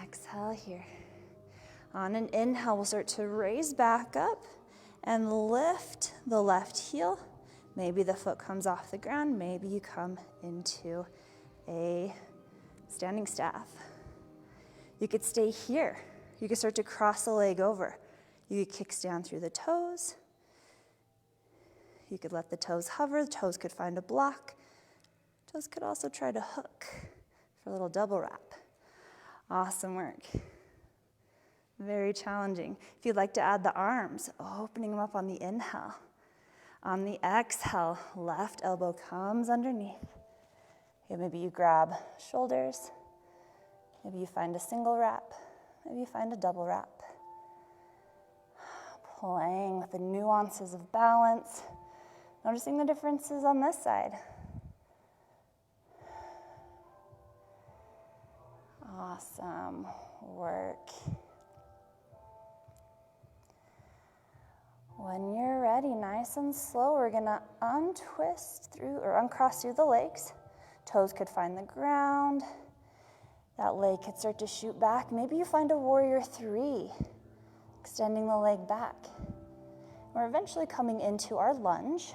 Exhale here. On an inhale, we'll start to raise back up and lift the left heel. Maybe the foot comes off the ground. Maybe you come into a standing staff. You could stay here. You could start to cross the leg over. You could kickstand through the toes. You could let the toes hover. The toes could find a block. Toes could also try to hook for a little double wrap. Awesome work. Very challenging. If you'd like to add the arms, opening them up on the inhale. On the exhale, left elbow comes underneath. Okay, maybe you grab shoulders. Maybe you find a single wrap. Maybe you find a double wrap. Playing with the nuances of balance. Noticing the differences on this side. Awesome work. When you're ready, nice and slow, we're gonna untwist through or uncross through the legs. Toes could find the ground. That leg could start to shoot back. Maybe you find a warrior three, extending the leg back. We're eventually coming into our lunge.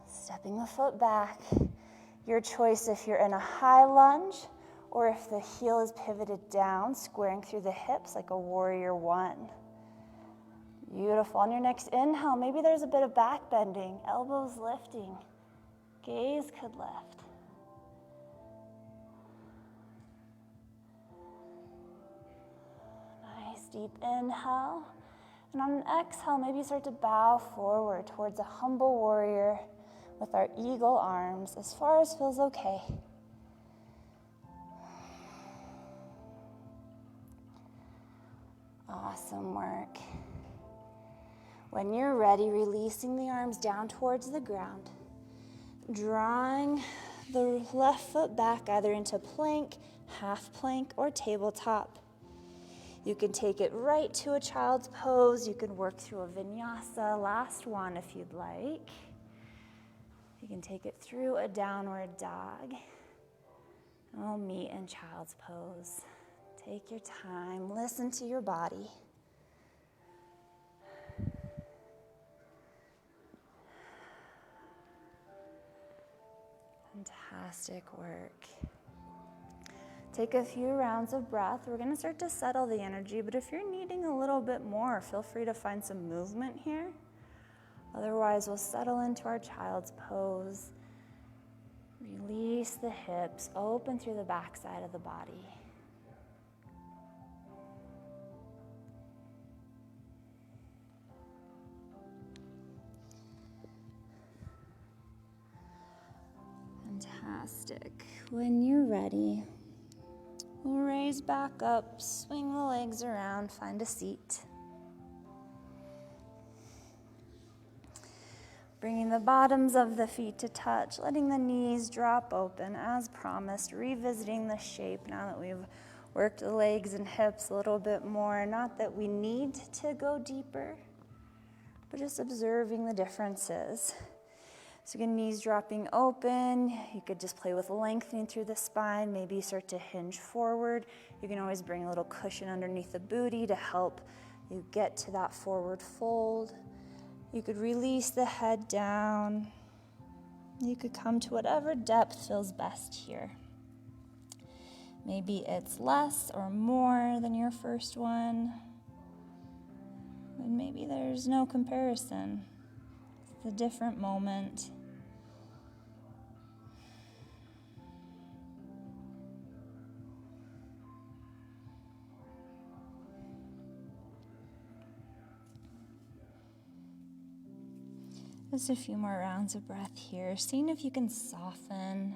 Stepping the foot back. Your choice if you're in a high lunge or if the heel is pivoted down, squaring through the hips like a warrior one. Beautiful. On your next inhale, maybe there's a bit of back bending, elbows lifting, gaze could lift. Nice deep inhale. And on an exhale, maybe you start to bow forward towards a humble warrior with our eagle arms as far as feels okay. Awesome work. When you're ready, releasing the arms down towards the ground, drawing the left foot back either into plank, half plank, or tabletop. You can take it right to a child's pose. You can work through a vinyasa, last one if you'd like. You can take it through a downward dog. And we'll meet in child's pose. Take your time, listen to your body. Fantastic work. Take a few rounds of breath. We're going to start to settle the energy, but if you're needing a little bit more, feel free to find some movement here. Otherwise, we'll settle into our child's pose. Release the hips, open through the back side of the body. Fantastic. When you're ready, we'll raise back up, swing the legs around, find a seat. Bringing the bottoms of the feet to touch, letting the knees drop open as promised, revisiting the shape now that we've work the legs and hips a little bit more. Not that we need to go deeper, but just observing the differences. So again, knees dropping open. You could just play with lengthening through the spine, maybe start to hinge forward. You can always bring a little cushion underneath the booty to help you get to that forward fold. You could release the head down. You could come to whatever depth feels best here. Maybe it's less or more than your first one. And maybe there's no comparison. It's a different moment. Just a few more rounds of breath here, seeing if you can soften.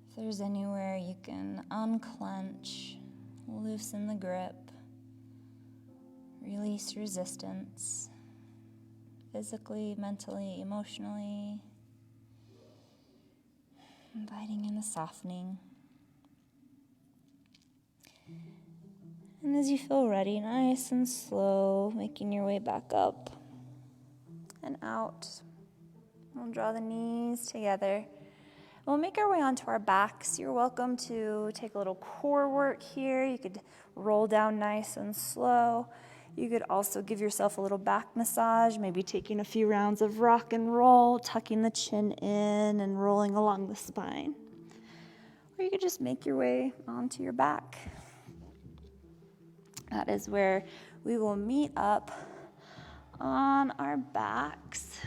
If there's anywhere you can unclench, loosen the grip, release resistance, physically, mentally, emotionally, inviting in a softening. And as you feel ready, nice and slow, making your way back up and out. We'll draw the knees together. We'll make our way onto our backs. You're welcome to take a little core work here. You could roll down nice and slow. You could also give yourself a little back massage, maybe taking a few rounds of rock and roll, tucking the chin in and rolling along the spine. Or you could just make your way onto your back. That is where we will meet up on our backs.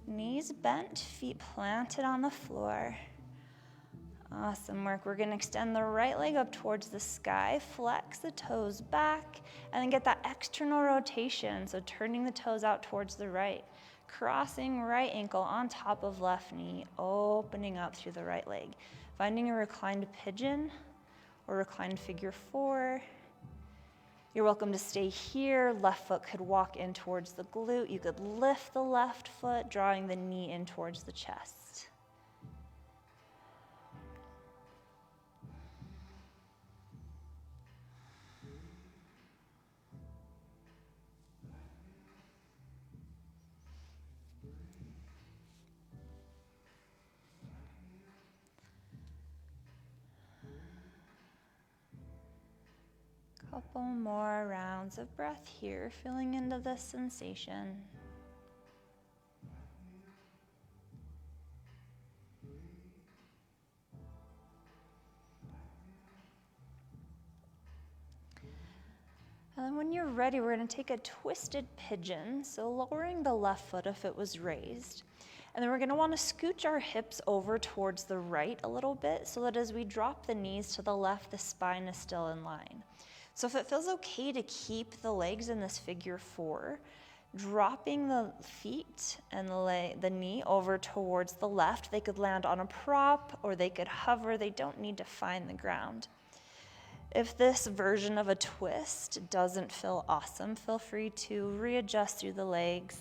Knees bent, feet planted on the floor. Awesome work. We're going to extend the right leg up towards the sky, flex the toes back, and then get that external rotation, so turning the toes out towards the right. Crossing right ankle on top of left knee, opening up through the right leg. Finding a reclined pigeon or reclined figure four. You're welcome to stay here. Left foot could walk in towards the glute. You could lift the left foot, drawing the knee in towards the chest. Couple more rounds of breath here, feeling into this sensation. And then when you're ready, we're going to take a twisted pigeon, so lowering the left foot if it was raised. And then we're going to want to scooch our hips over towards the right a little bit so that as we drop the knees to the left, the spine is still in line. So if it feels okay to keep the legs in this figure four, dropping the feet and the knee over towards the left, they could land on a prop or they could hover. They don't need to find the ground. If this version of a twist doesn't feel awesome, feel free to readjust through the legs.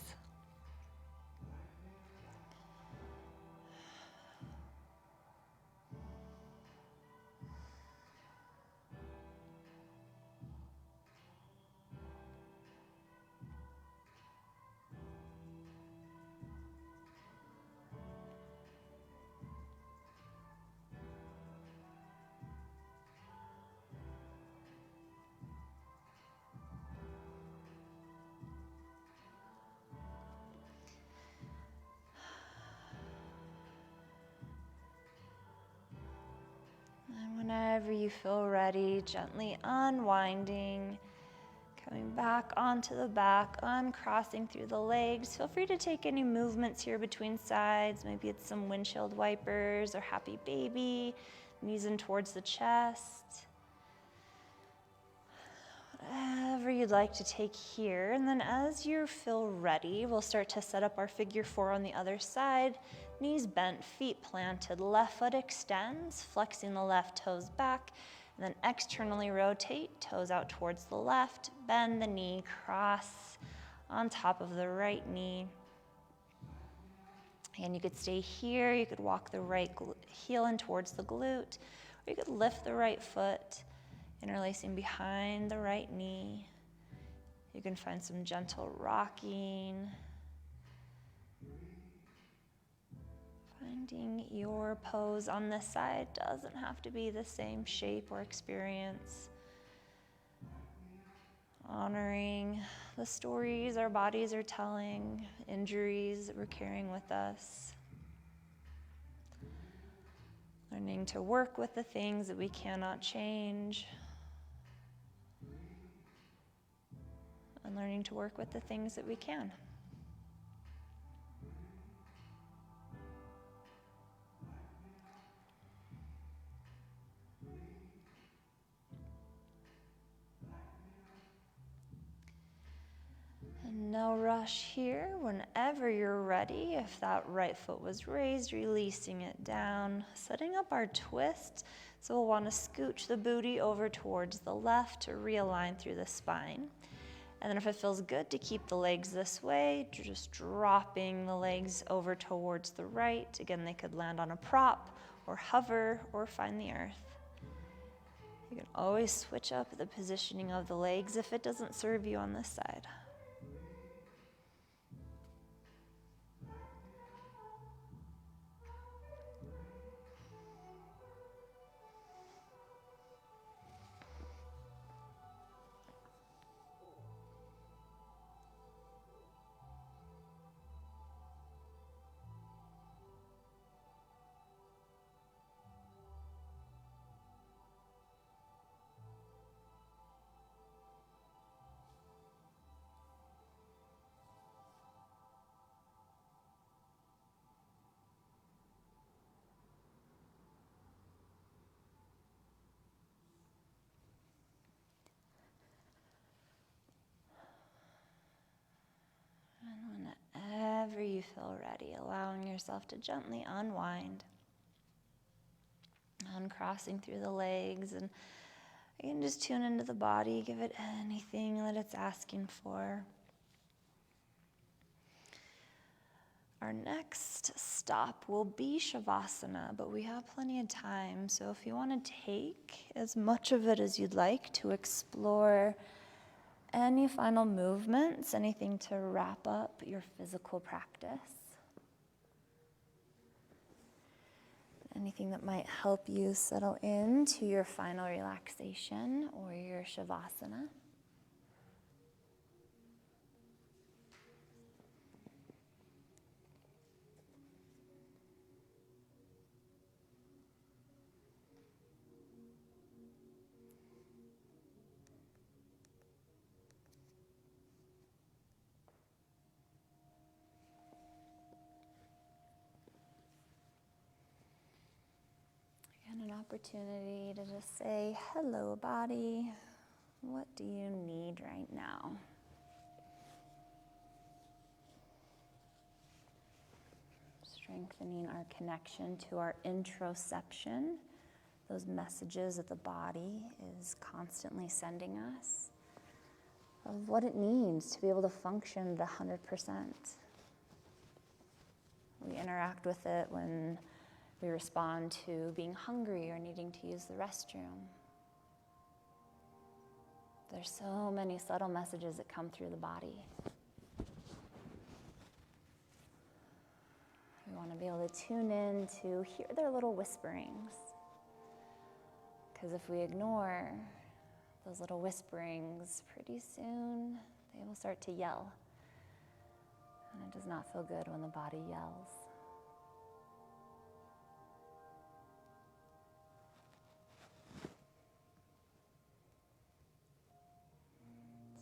And whenever you feel ready, gently unwinding, coming back onto the back, uncrossing through the legs. Feel free to take any movements here between sides. Maybe it's some windshield wipers or happy baby, knees in towards the chest. Whatever you'd like to take here. And then as you feel ready, we'll start to set up our figure four on the other side. Knees bent, feet planted, left foot extends, flexing the left toes back, and then externally rotate, toes out towards the left, bend the knee, cross on top of the right knee. And you could stay here, you could walk the right heel in towards the glute, Or you could lift the right foot, interlacing behind the right knee. You can find some gentle rocking. Finding your pose on this side doesn't have to be the same shape or experience. Honoring the stories our bodies are telling, injuries that we're carrying with us. Learning to work with the things that we cannot change. And learning to work with the things that we can. No rush here. Whenever you're ready, if that right foot was raised, releasing it down, setting up our twist. So we'll want to scooch the booty over towards the left to realign through the spine. And then if it feels good to keep the legs this way, just dropping the legs over towards the right. Again, they could land on a prop or hover or find the earth. You can always switch up the positioning of the legs if it doesn't serve you on this side. Whenever you feel ready, allowing yourself to gently unwind, uncrossing through the legs, and you can just tune into the body, give it anything that it's asking for. Our next stop will be Shavasana, but we have plenty of time, so if you want to take as much of it as you'd like to explore any final movements, anything to wrap up your physical practice, anything that might help you settle into your final relaxation or your Shavasana. An opportunity to just say, hello, body. What do you need right now? Strengthening our connection to our introception, those messages that the body is constantly sending us of what it needs to be able to function at 100%. We interact with it when we respond to being hungry or needing to use the restroom. There's so many subtle messages that come through the body. We want to be able to tune in to hear their little whisperings. Because if we ignore those little whisperings, pretty soon they will start to yell. And it does not feel good when the body yells.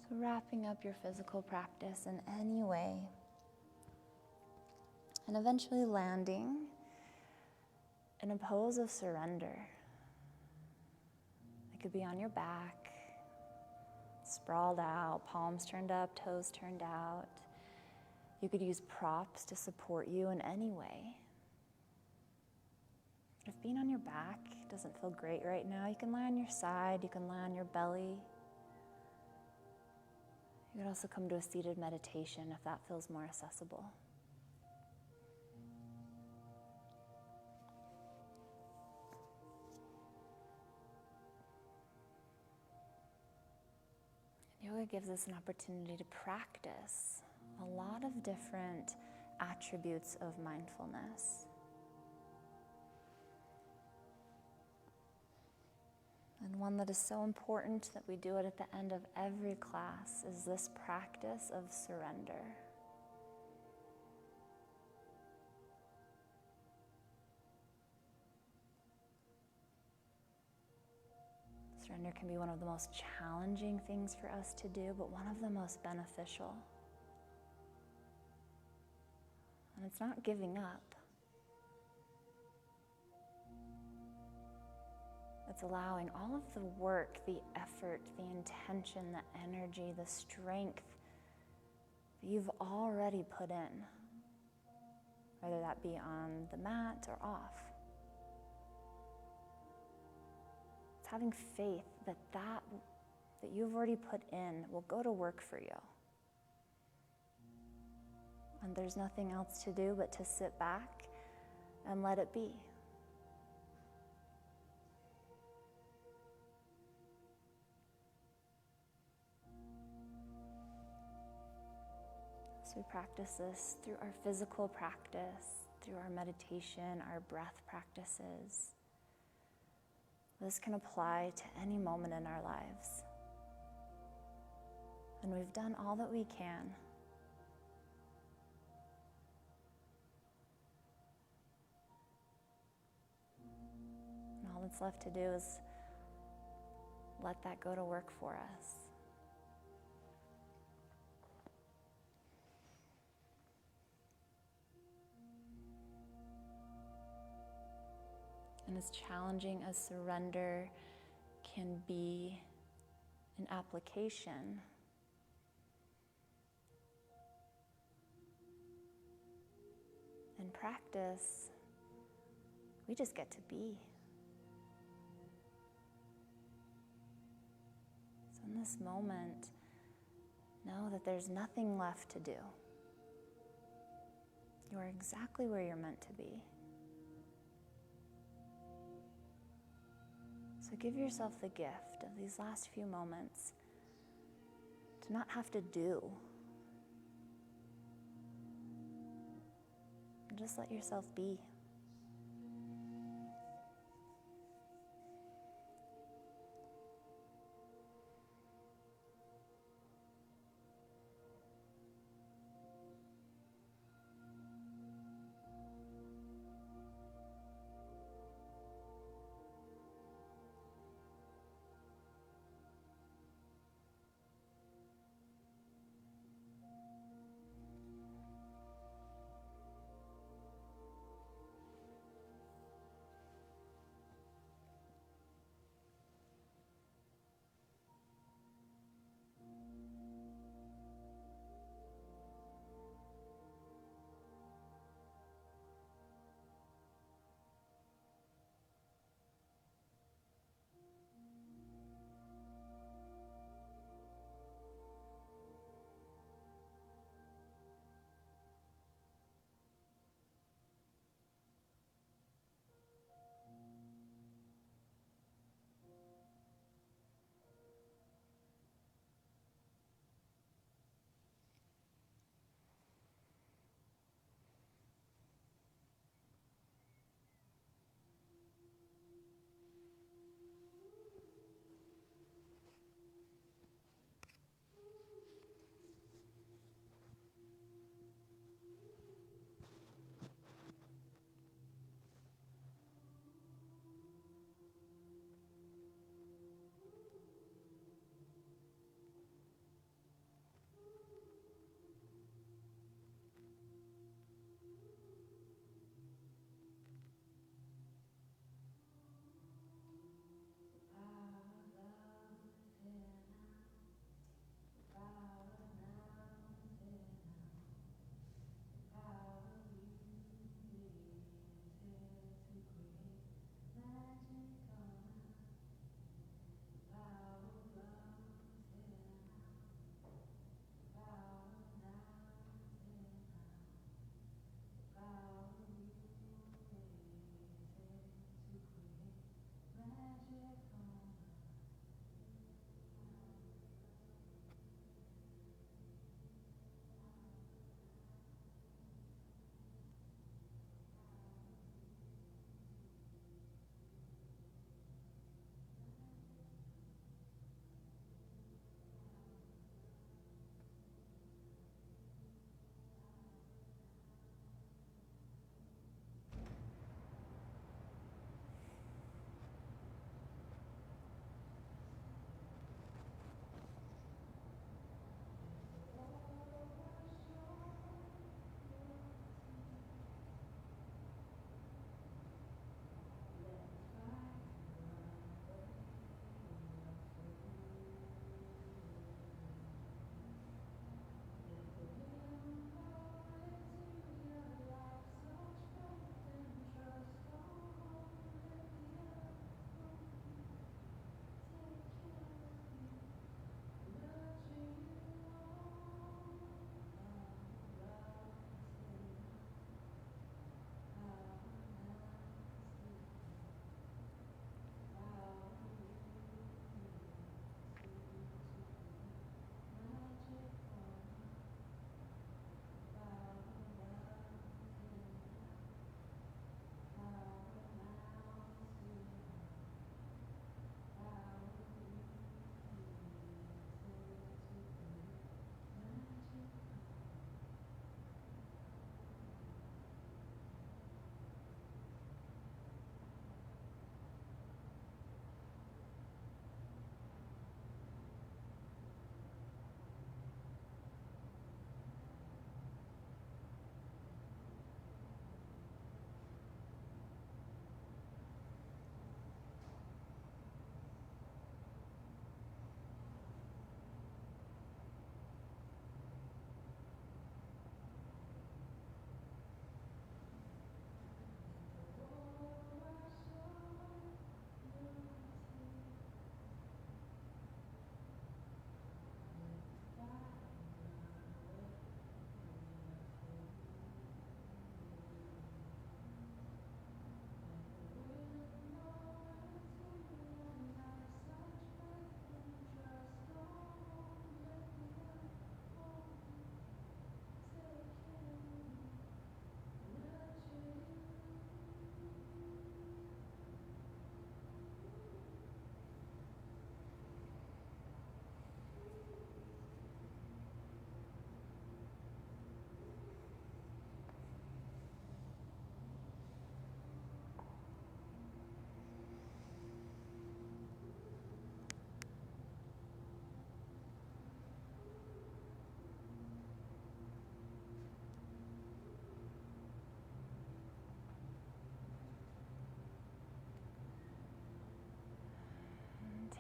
So wrapping up your physical practice in any way, and eventually landing in a pose of surrender. It could be on your back, sprawled out, palms turned up, toes turned out. You could use props to support you in any way. If being on your back doesn't feel great right now, you can lie on your side, you can lie on your belly. You could also come to a seated meditation if that feels more accessible. yoga gives us an opportunity to practice a lot of different attributes of mindfulness. And one that is so important that we do it at the end of every class is this practice of surrender. Surrender can be one of the most challenging things for us to do, but one of the most beneficial. And it's not giving up. It's allowing all of the work, the effort, the intention, the energy, the strength that you've already put in, whether that be on the mat or off. It's having faith that you've already put in will go to work for you. And there's nothing else to do but to sit back and let it be. So we practice this through our physical practice, through our meditation, our breath practices. This can apply to any moment in our lives. And we've done all that we can. And all that's left to do is let that go to work for us. And as challenging as surrender can be in application, in practice, we just get to be. So in this moment, know that there's nothing left to do. You are exactly where you're meant to be. So give yourself the gift of these last few moments to not have to do. And just let yourself be.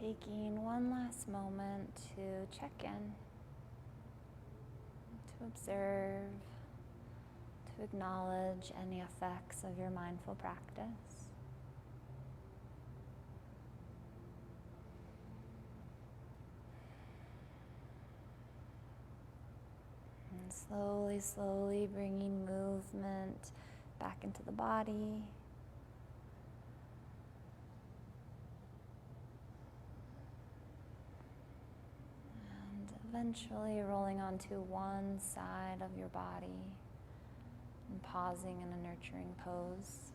Taking one last moment to check in, to observe, to acknowledge any effects of your mindful practice. And slowly, slowly bringing movement back into the body. Eventually rolling onto one side of your body and pausing in a nurturing pose.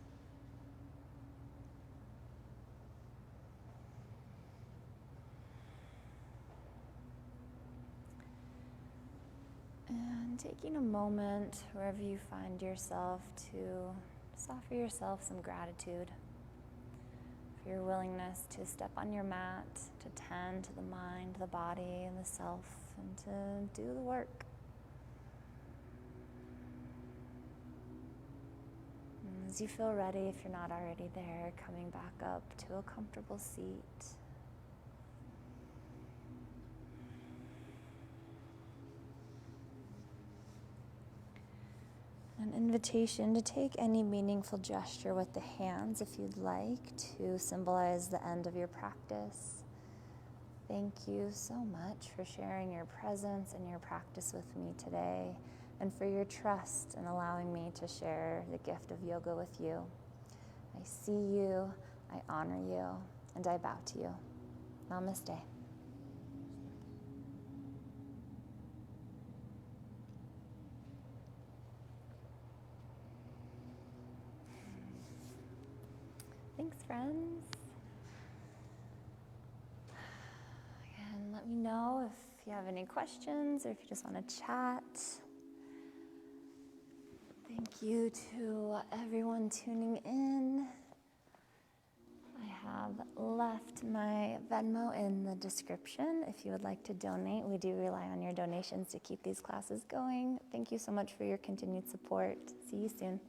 And taking a moment wherever you find yourself to just offer yourself some gratitude for your willingness to step on your mat, to tend to the mind, the body, and the self, and to do the work. And as you feel ready, if you're not already there, coming back up to a comfortable seat. An invitation to take any meaningful gesture with the hands if you'd like to symbolize the end of your practice. Thank you so much for sharing your presence and your practice with me today, and for your trust in allowing me to share the gift of yoga with you. I see you, I honor you, and I bow to you. Namaste. Thanks, friends. And let me know if you have any questions or if you just want to chat. Thank you to everyone tuning in. I have left my Venmo in the description if you would like to donate. We do rely on your donations to keep these classes going. Thank you so much for your continued support. See you soon.